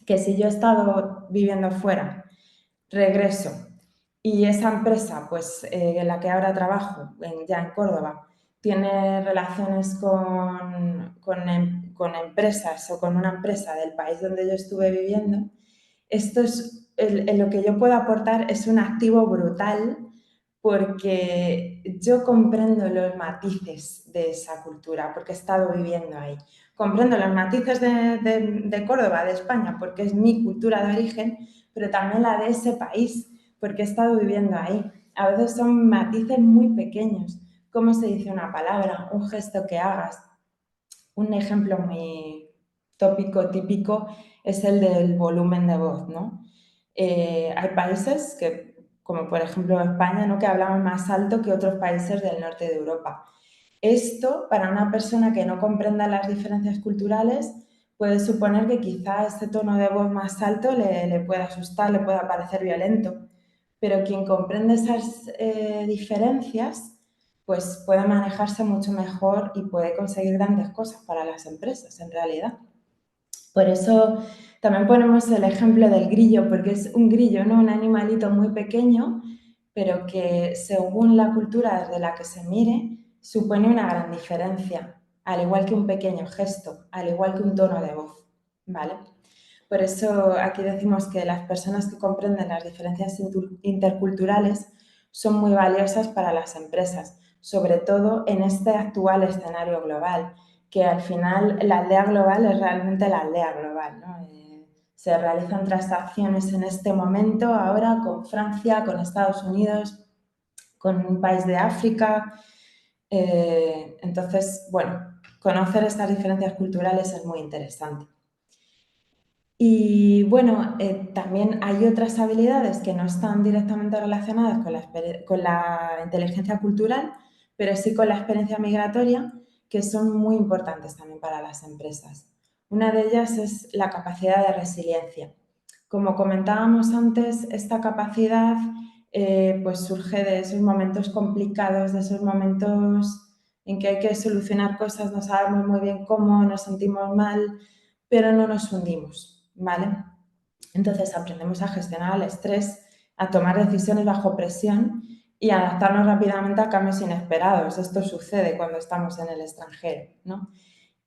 Que si yo he estado viviendo fuera, regreso y esa empresa, pues en la que ahora trabajo, ya en Córdoba, tiene relaciones con empresas o con una empresa del país donde yo estuve viviendo, esto es lo que yo puedo aportar es un activo brutal porque yo comprendo los matices de esa cultura, porque he estado viviendo ahí. Comprendo los matices de Córdoba, de España, porque es mi cultura de origen, pero también la de ese país, porque he estado viviendo ahí. A veces son matices muy pequeños. ¿Cómo se dice una palabra? Un gesto que hagas. Un ejemplo muy tópico, típico, es el del volumen de voz, ¿no? Hay países que, como por ejemplo España, ¿no? Que hablamos más alto que otros países del norte de Europa. Esto, para una persona que no comprenda las diferencias culturales, puede suponer que quizá este tono de voz más alto le pueda asustar, le pueda parecer violento. Pero quien comprende esas diferencias, pues puede manejarse mucho mejor y puede conseguir grandes cosas para las empresas, en realidad. Por eso también ponemos el ejemplo del grillo, porque es un grillo, ¿no? Un animalito muy pequeño, pero que según la cultura desde la que se mire, supone una gran diferencia, al igual que un pequeño gesto, al igual que un tono de voz, ¿vale? Por eso aquí decimos que las personas que comprenden las diferencias interculturales son muy valiosas para las empresas, sobre todo en este actual escenario global, que al final la aldea global es realmente la aldea global, ¿no? Se realizan transacciones en este momento ahora con Francia, con Estados Unidos, con un país de África. Entonces, bueno, conocer estas diferencias culturales es muy interesante. Y bueno, también hay otras habilidades que no están directamente relacionadas con la inteligencia cultural, pero sí con la experiencia migratoria, que son muy importantes también para las empresas. Una de ellas es la capacidad de resiliencia. Como comentábamos antes, esta capacidad pues surge de esos momentos complicados, de esos momentos en que hay que solucionar cosas, no sabemos muy bien cómo, nos sentimos mal, pero no nos hundimos. ¿Vale? Entonces aprendemos a gestionar el estrés, a tomar decisiones bajo presión y a adaptarnos rápidamente a cambios inesperados. Esto sucede cuando estamos en el extranjero, ¿no?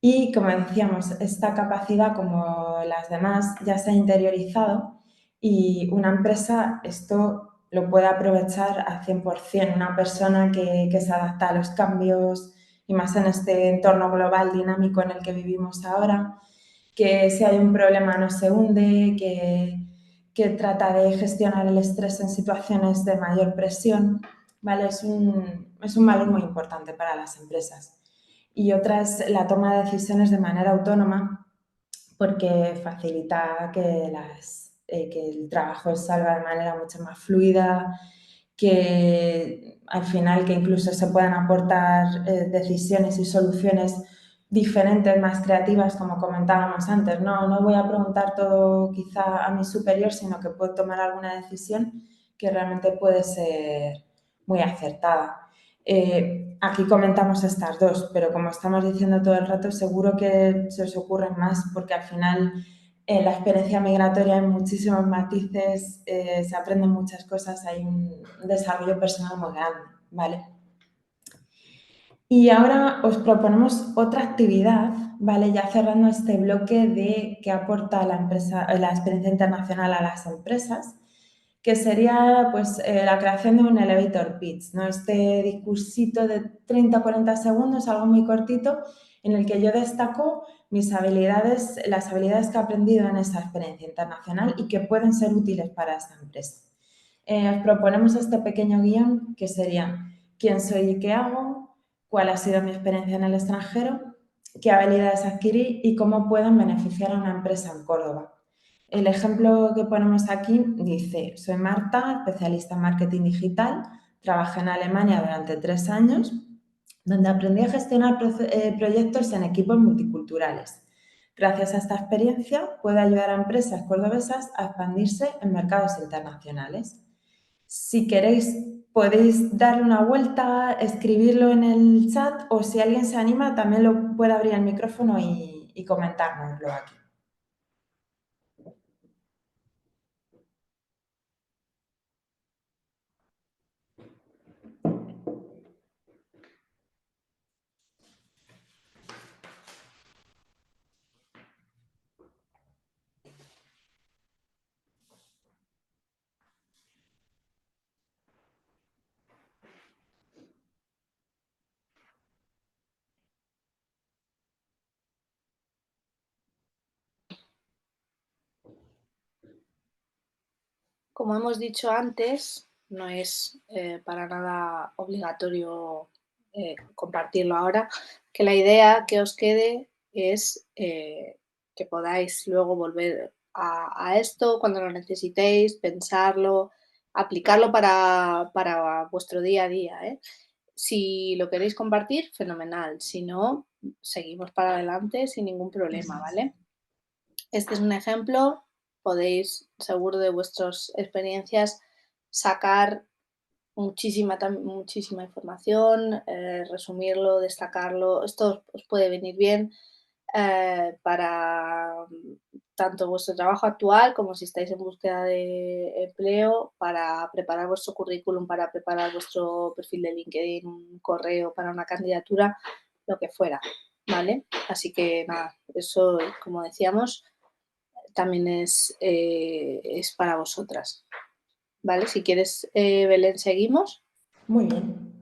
Y como decíamos, esta capacidad, como las demás, ya se ha interiorizado y una empresa esto lo puede aprovechar al 100%. Una persona que se adapta a los cambios y más en este entorno global dinámico en el que vivimos ahora, que si hay un problema no se hunde, que trata de gestionar el estrés en situaciones de mayor presión, ¿vale? Es un valor muy importante para las empresas. Y otra es la toma de decisiones de manera autónoma, porque facilita que el trabajo salga de manera mucho más fluida, que al final que incluso se puedan aportar decisiones y soluciones diferentes, más creativas, como comentábamos antes. No voy a preguntar todo quizá a mi superior, sino que puedo tomar alguna decisión que realmente puede ser muy acertada. Aquí comentamos estas dos, pero como estamos diciendo todo el rato, seguro que se os ocurren más porque al final la experiencia migratoria hay muchísimos matices, se aprenden muchas cosas, hay un desarrollo personal muy grande, ¿vale? Y ahora os proponemos otra actividad, ¿vale? Ya cerrando este bloque de qué aporta la experiencia internacional a las empresas, que sería pues, la creación de un elevator pitch, ¿no? Este discursito de 30 o 40 segundos, algo muy cortito, en el que yo destaco mis habilidades, las habilidades que he aprendido en esa experiencia internacional y que pueden ser útiles para esta empresa. Os proponemos este pequeño guión que sería quién soy y qué hago, cuál ha sido mi experiencia en el extranjero, qué habilidades adquirí y cómo pueden beneficiar a una empresa en Córdoba. El ejemplo que ponemos aquí dice, soy Marta, especialista en marketing digital, trabajé en Alemania durante 3 años, donde aprendí a gestionar proyectos en equipos multiculturales. Gracias a esta experiencia puedo ayudar a empresas cordobesas a expandirse en mercados internacionales. Si queréis, podéis darle una vuelta, escribirlo en el chat o si alguien se anima, también lo puede abrir el micrófono y comentárnoslo aquí. Como hemos dicho antes, no es para nada obligatorio compartirlo ahora, que la idea que os quede es que podáis luego volver a esto cuando lo necesitéis, pensarlo, aplicarlo para vuestro día a día, ¿eh? Si lo queréis compartir, fenomenal. Si no, seguimos para adelante sin ningún problema, ¿vale? Este es un ejemplo. Podéis, seguro de vuestras experiencias, sacar muchísima información, resumirlo, destacarlo. Esto os puede venir bien para tanto vuestro trabajo actual como si estáis en búsqueda de empleo, para preparar vuestro currículum, para preparar vuestro perfil de LinkedIn, un correo para una candidatura, lo que fuera, ¿vale? Así que nada, eso, como decíamos, también es para vosotras, ¿vale? Si quieres, Belén, seguimos. Muy bien.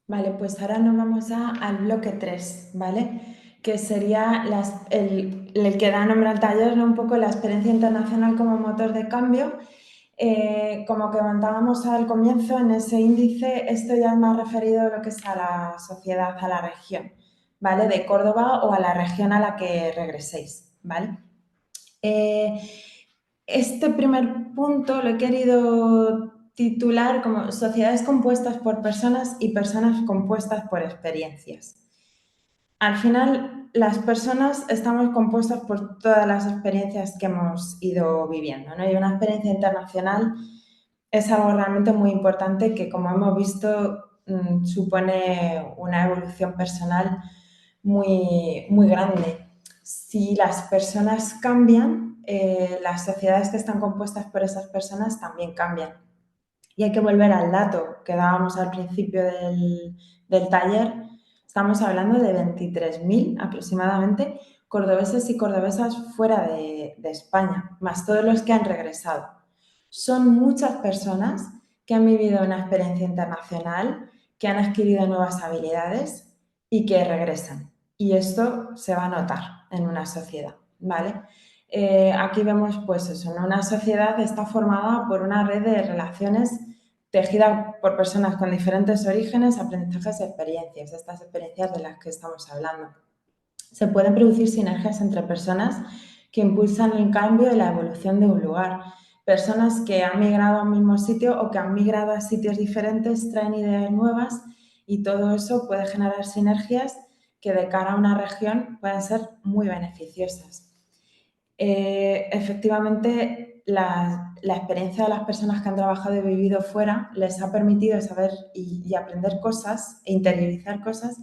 Vale, pues ahora nos vamos al bloque 3, ¿vale? Que sería el que da nombre al taller, ¿no? Un poco la experiencia internacional como motor de cambio. Como comentábamos al comienzo, en ese índice, esto ya es más referido a lo que es a la sociedad, a la región, ¿vale? De Córdoba o a la región a la que regreséis, ¿vale? Este primer punto lo he querido titular como sociedades compuestas por personas y personas compuestas por experiencias. Al final, las personas estamos compuestas por todas las experiencias que hemos ido viviendo, ¿no? Y una experiencia internacional es algo realmente muy importante que, como hemos visto, supone una evolución personal muy grande. Si las personas cambian, las sociedades que están compuestas por esas personas también cambian. Y hay que volver al dato que dábamos al principio del taller. Estamos hablando de 23.000 aproximadamente cordobeses y cordobesas fuera de España, más todos los que han regresado. Son muchas personas que han vivido una experiencia internacional, que han adquirido nuevas habilidades y que regresan. Y esto se va a notar en una sociedad, ¿vale? Aquí vemos, pues eso, ¿no? Una sociedad está formada por una red de relaciones tejida por personas con diferentes orígenes, aprendizajes y experiencias, estas experiencias de las que estamos hablando. Se pueden producir sinergias entre personas que impulsan el cambio y la evolución de un lugar. Personas que han migrado a un mismo sitio o que han migrado a sitios diferentes traen ideas nuevas y todo eso puede generar sinergias que de cara a una región pueden ser muy beneficiosas. Efectivamente, la experiencia de las personas que han trabajado y vivido fuera les ha permitido saber y aprender cosas e interiorizar cosas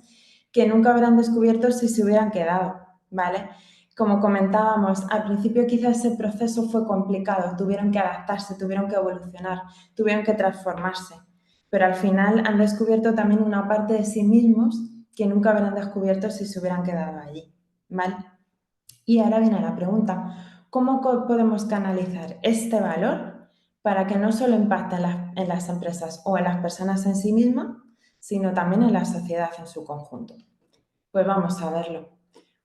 que nunca habrán descubierto si se hubieran quedado, ¿vale? como comentábamos, al principio quizás ese proceso fue complicado, tuvieron que adaptarse, tuvieron que evolucionar, tuvieron que transformarse, pero al final han descubierto también una parte de sí mismos que nunca habrían descubierto si se hubieran quedado allí, ¿vale? Y ahora viene la pregunta, ¿cómo podemos canalizar este valor para que no solo impacte en las empresas o en las personas en sí mismas, sino también en la sociedad en su conjunto? Pues vamos a verlo.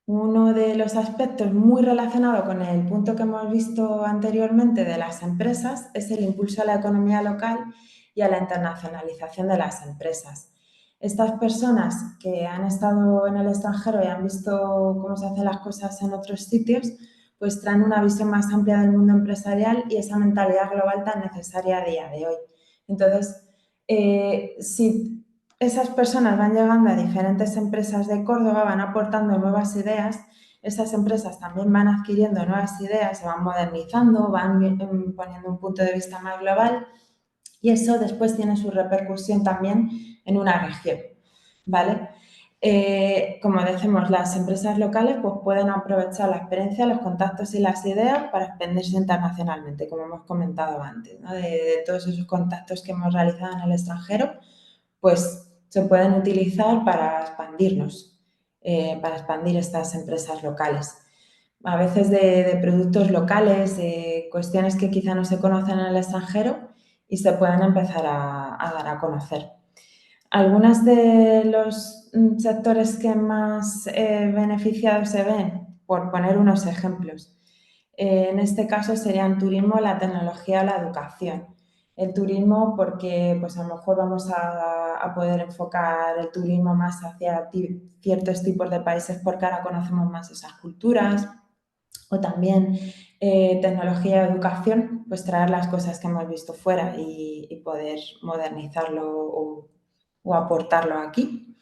Uno de los aspectos muy relacionado con el punto que hemos visto anteriormente de las empresas es el impulso a la economía local y a la internacionalización de las empresas. Estas personas que han estado en el extranjero y han visto cómo se hacen las cosas en otros sitios, pues traen una visión más amplia del mundo empresarial y esa mentalidad global tan necesaria a día de hoy. Entonces, si esas personas van llegando a diferentes empresas de Córdoba, van aportando nuevas ideas, esas empresas también van adquiriendo nuevas ideas, se van modernizando, van poniendo un punto de vista más global y eso después tiene su repercusión también en una región, ¿vale? Como decimos, las empresas locales pues, pueden aprovechar la experiencia, los contactos y las ideas para expandirse internacionalmente, como hemos comentado antes, ¿no? De todos esos contactos que hemos realizado en el extranjero, pues se pueden utilizar para expandirnos, para expandir estas empresas locales. A veces de productos locales, cuestiones que quizá no se conocen en el extranjero y se pueden empezar a dar a conocer. Algunos de los sectores que más beneficiados se ven, por poner unos ejemplos, en este caso serían turismo, la tecnología o la educación. El turismo porque pues a lo mejor vamos a poder enfocar el turismo más hacia ciertos tipos de países porque ahora conocemos más esas culturas, o también tecnología y educación, pues traer las cosas que hemos visto fuera y poder modernizarlo o aportarlo aquí.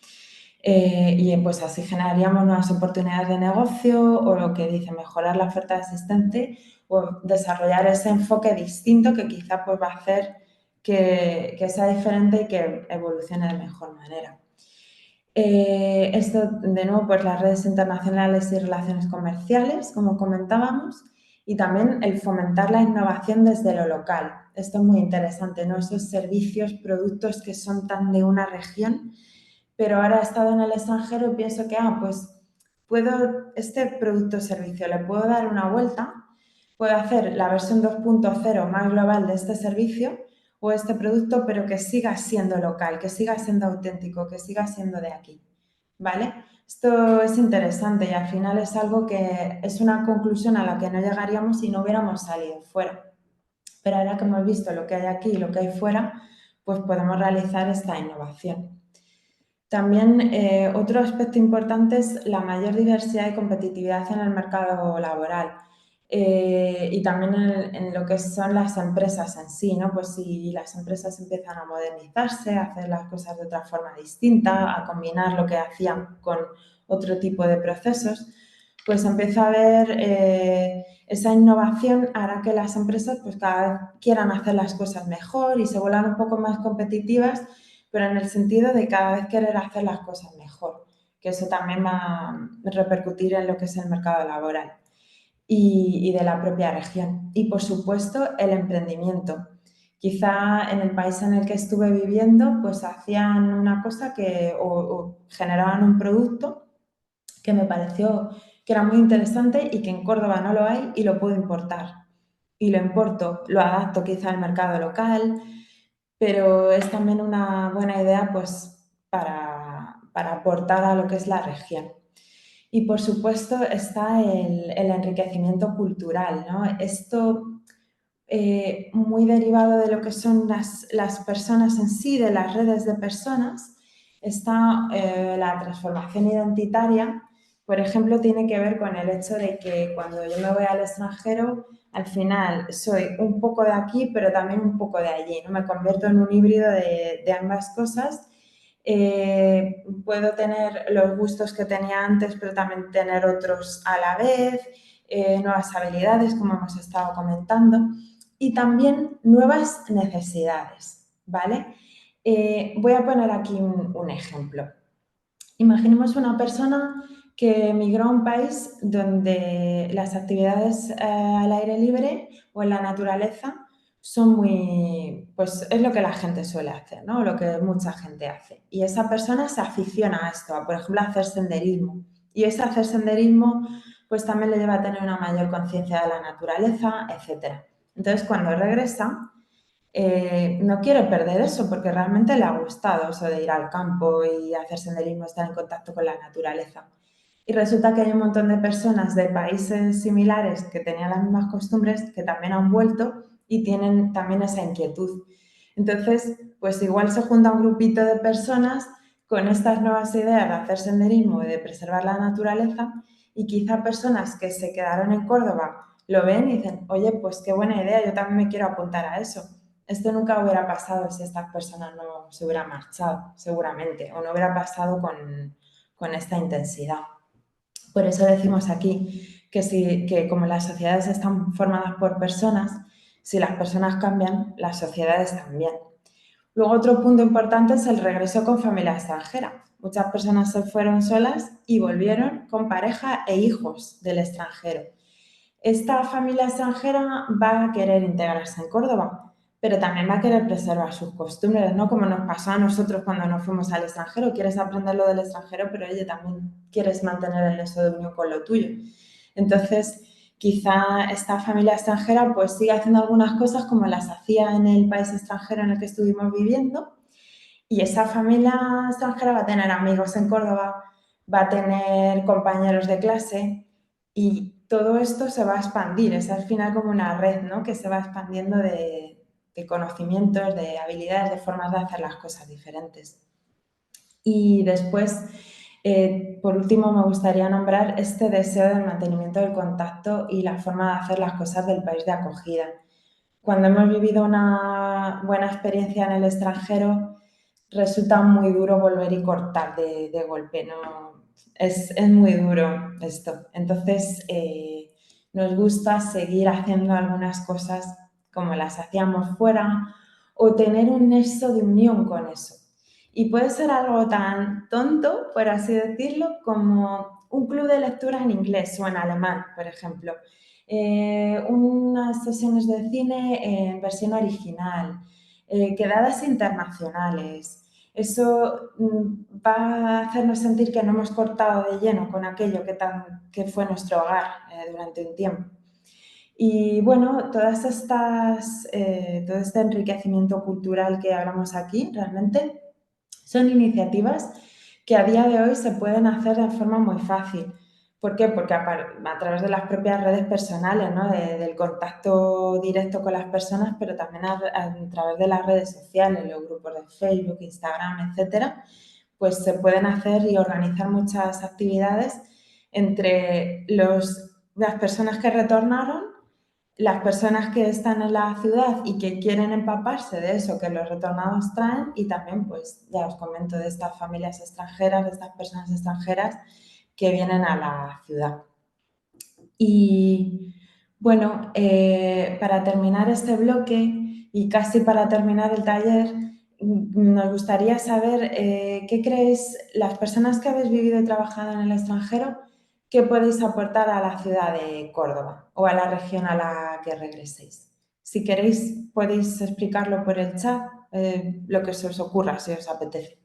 Y pues así generaríamos nuevas oportunidades de negocio o lo que dice, mejorar la oferta existente o desarrollar ese enfoque distinto que quizá pues, va a hacer que sea diferente y que evolucione de mejor manera. Esto, de nuevo, pues las redes internacionales y relaciones comerciales, como comentábamos, y también el fomentar la innovación desde lo local. Esto es muy interesante, ¿no? Esos servicios, productos que son tan de una región, pero ahora he estado en el extranjero y pienso que, pues puedo, este producto o servicio le puedo dar una vuelta, puedo hacer la versión 2.0 más global de este servicio o este producto, pero que siga siendo local, que siga siendo auténtico, que siga siendo de aquí, ¿vale? Esto es interesante y al final es algo que es una conclusión a la que no llegaríamos si no hubiéramos salido fuera. Pero ahora que hemos visto lo que hay aquí y lo que hay fuera, pues podemos realizar esta innovación. También otro aspecto importante es la mayor diversidad y competitividad en el mercado laboral y también en lo que son las empresas en sí, ¿no? Pues si las empresas empiezan a modernizarse, a hacer las cosas de otra forma distinta, a combinar lo que hacían con otro tipo de procesos, pues empieza a haber esa innovación hará que las empresas pues cada vez quieran hacer las cosas mejor y se vuelvan un poco más competitivas, pero en el sentido de cada vez querer hacer las cosas mejor, que eso también va a repercutir en lo que es el mercado laboral y de la propia región. Y, por supuesto, el emprendimiento. Quizá en el país en el que estuve viviendo, pues hacían una cosa o generaban un producto que me pareció que era muy interesante y que en Córdoba no lo hay y lo puedo importar. Y lo importo, lo adapto quizá al mercado local, pero es también una buena idea pues, para aportar a lo que es la región. Y por supuesto está el enriquecimiento cultural, ¿no? Esto muy derivado de lo que son las personas en sí, de las redes de personas, está la transformación identitaria. Por ejemplo, tiene que ver con el hecho de que cuando yo me voy al extranjero, al final soy un poco de aquí, pero también un poco de allí, ¿no? Me convierto en un híbrido de ambas cosas. Puedo tener los gustos que tenía antes, pero también tener otros a la vez, nuevas habilidades, como hemos estado comentando, y también nuevas necesidades, ¿vale? Voy a poner aquí un ejemplo. Imaginemos una persona que emigró a un país donde las actividades al aire libre o en la naturaleza son muy, pues es lo que la gente suele hacer, ¿no? Lo que mucha gente hace. Y esa persona se aficiona a esto, a, por ejemplo, a hacer senderismo. Y ese hacer senderismo, pues también le lleva a tener una mayor conciencia de la naturaleza, etc. Entonces, cuando regresa, no quiere perder eso porque realmente le ha gustado eso de ir al campo y hacer senderismo, estar en contacto con la naturaleza. Y resulta que hay un montón de personas de países similares que tenían las mismas costumbres que también han vuelto y tienen también esa inquietud. Entonces, pues igual se junta un grupito de personas con estas nuevas ideas de hacer senderismo y de preservar la naturaleza y quizá personas que se quedaron en Córdoba lo ven y dicen, oye, pues qué buena idea, yo también me quiero apuntar a eso. Esto nunca hubiera pasado si estas personas no se hubieran marchado, seguramente, o no hubiera pasado con esta intensidad. Por eso decimos aquí que como las sociedades están formadas por personas, si las personas cambian, las sociedades también. Luego otro punto importante es el regreso con familia extranjera. Muchas personas se fueron solas y volvieron con pareja e hijos del extranjero. Esta familia extranjera va a querer integrarse en Córdoba, pero también va a querer preservar sus costumbres, ¿no? Como nos pasó a nosotros cuando nos fuimos al extranjero. Quieres aprender lo del extranjero, pero oye, también quieres mantener el nexo de unión con lo tuyo. Entonces, quizá esta familia extranjera pues sigue haciendo algunas cosas como las hacía en el país extranjero en el que estuvimos viviendo, y esa familia extranjera va a tener amigos en Córdoba, va a tener compañeros de clase y todo esto se va a expandir. Es al final como una red, ¿no? Que se va expandiendo de conocimientos, de habilidades, de formas de hacer las cosas diferentes. Y después, por último, me gustaría nombrar este deseo del mantenimiento del contacto y la forma de hacer las cosas del país de acogida. Cuando hemos vivido una buena experiencia en el extranjero, resulta muy duro volver y cortar de golpe, ¿no? Es muy duro esto. Entonces, nos gusta seguir haciendo algunas cosas como las hacíamos fuera o tener un nexo de unión con eso. Y puede ser algo tan tonto, por así decirlo, como un club de lectura en inglés o en alemán, por ejemplo. Unas sesiones de cine en versión original, quedadas internacionales. Eso va a hacernos sentir que no hemos cortado de lleno con aquello que fue nuestro hogar durante un tiempo. Y bueno, todo este enriquecimiento cultural que hablamos aquí realmente son iniciativas que a día de hoy se pueden hacer de forma muy fácil. ¿Por qué? Porque a través de las propias redes personales, ¿no? Del contacto directo con las personas, pero también a través de las redes sociales, los grupos de Facebook, Instagram, etcétera, pues se pueden hacer y organizar muchas actividades entre las personas que retornaron, las personas que están en la ciudad y que quieren empaparse de eso que los retornados traen, y también, pues ya os comento, de estas familias extranjeras, de estas personas extranjeras que vienen a la ciudad. Y bueno, para terminar este bloque y casi para terminar el taller, nos gustaría saber qué creéis, las personas que habéis vivido y trabajado en el extranjero, qué podéis aportar a la ciudad de Córdoba o a la región a la que regreséis. Si queréis, podéis explicarlo por el chat, lo que se os ocurra, si os apetece.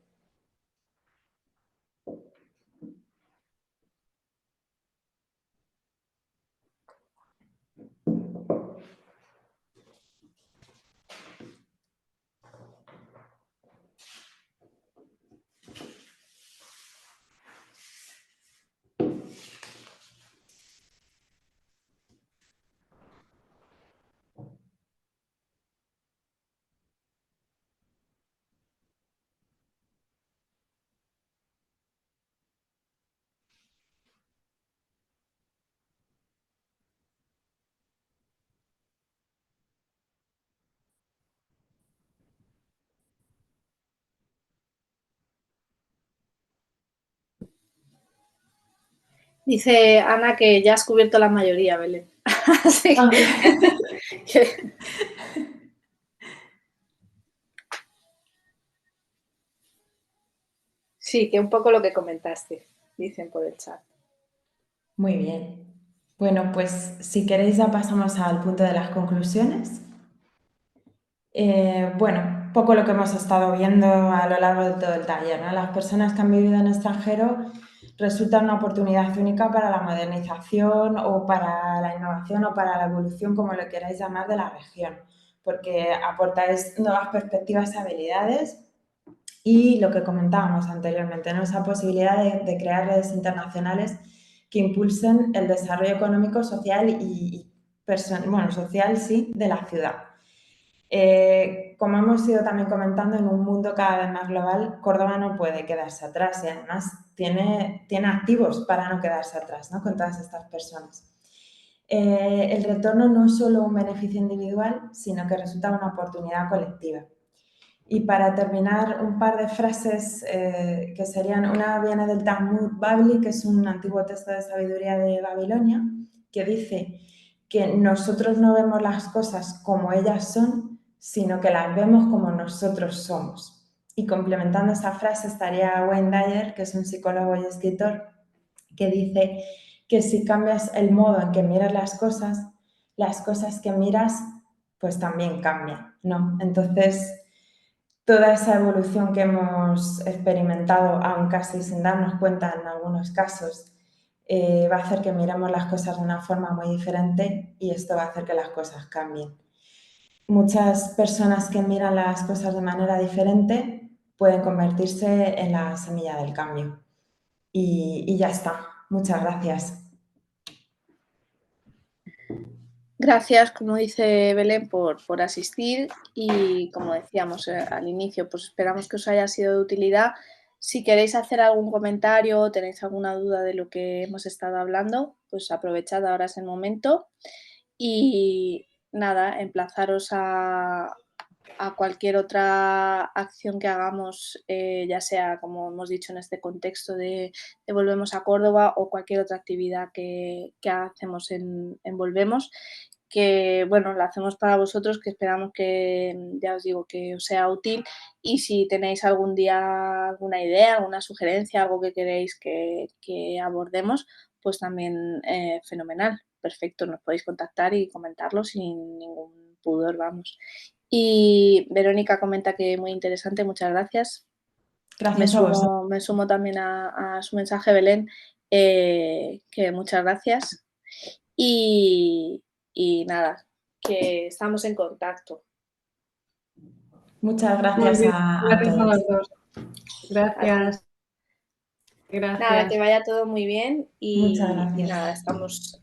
Dice Ana que ya has cubierto la mayoría, Belén. Así que... Sí, que un poco lo que comentaste, dicen por el chat. Muy bien. Bueno, pues si queréis ya pasamos al punto de las conclusiones. Bueno, poco lo que hemos estado viendo a lo largo de todo el taller, ¿no? Las personas que han vivido en extranjero resultan una oportunidad única para la modernización o para la innovación o para la evolución, como lo queráis llamar, de la región, porque aportáis nuevas perspectivas y habilidades y lo que comentábamos anteriormente, ¿no? Esa posibilidad de crear redes internacionales que impulsen el desarrollo económico, social social sí, de la ciudad. Como hemos ido también comentando, en un mundo cada vez más global, Córdoba no puede quedarse atrás y además tiene activos para no quedarse atrás, ¿no? Con todas estas personas. El retorno no es solo un beneficio individual, sino que resulta una oportunidad colectiva. Y para terminar, un par de frases que serían, una viene del Talmud Babli, que es un antiguo texto de sabiduría de Babilonia, que dice que nosotros no vemos las cosas como ellas son, sino que las vemos como nosotros somos. Y complementando esta frase estaría Wayne Dyer, que es un psicólogo y escritor, que dice que si cambias el modo en que miras las cosas que miras pues también cambian, ¿no? Entonces, toda esa evolución que hemos experimentado, aún casi sin darnos cuenta en algunos casos, va a hacer que miremos las cosas de una forma muy diferente y esto va a hacer que las cosas cambien. Muchas personas que miran las cosas de manera diferente pueden convertirse en la semilla del cambio. Y ya está. Muchas gracias. Gracias, como dice Belén, por asistir y como decíamos al inicio, pues esperamos que os haya sido de utilidad. Si queréis hacer algún comentario o tenéis alguna duda de lo que hemos estado hablando, pues aprovechad, ahora es el momento. Y nada, emplazaros a cualquier otra acción que hagamos, ya sea, como hemos dicho, en este contexto de Volvemos a Córdoba o cualquier otra actividad que hacemos en Volvemos, que bueno, la hacemos para vosotros, que esperamos que, ya os digo, que os sea útil, y si tenéis algún día alguna idea, alguna sugerencia, algo que queréis que abordemos, pues también fenomenal, perfecto, nos podéis contactar y comentarlo sin ningún pudor, vamos. Y Verónica comenta que muy interesante, muchas gracias. Gracias a vosotros. Me sumo también a su mensaje, Belén, que muchas gracias. Y nada, que estamos en contacto. Muchas gracias a Gracias a todos. los dos. Gracias. Gracias. Nada, que vaya todo muy bien Muchas y gracias. nada, haremos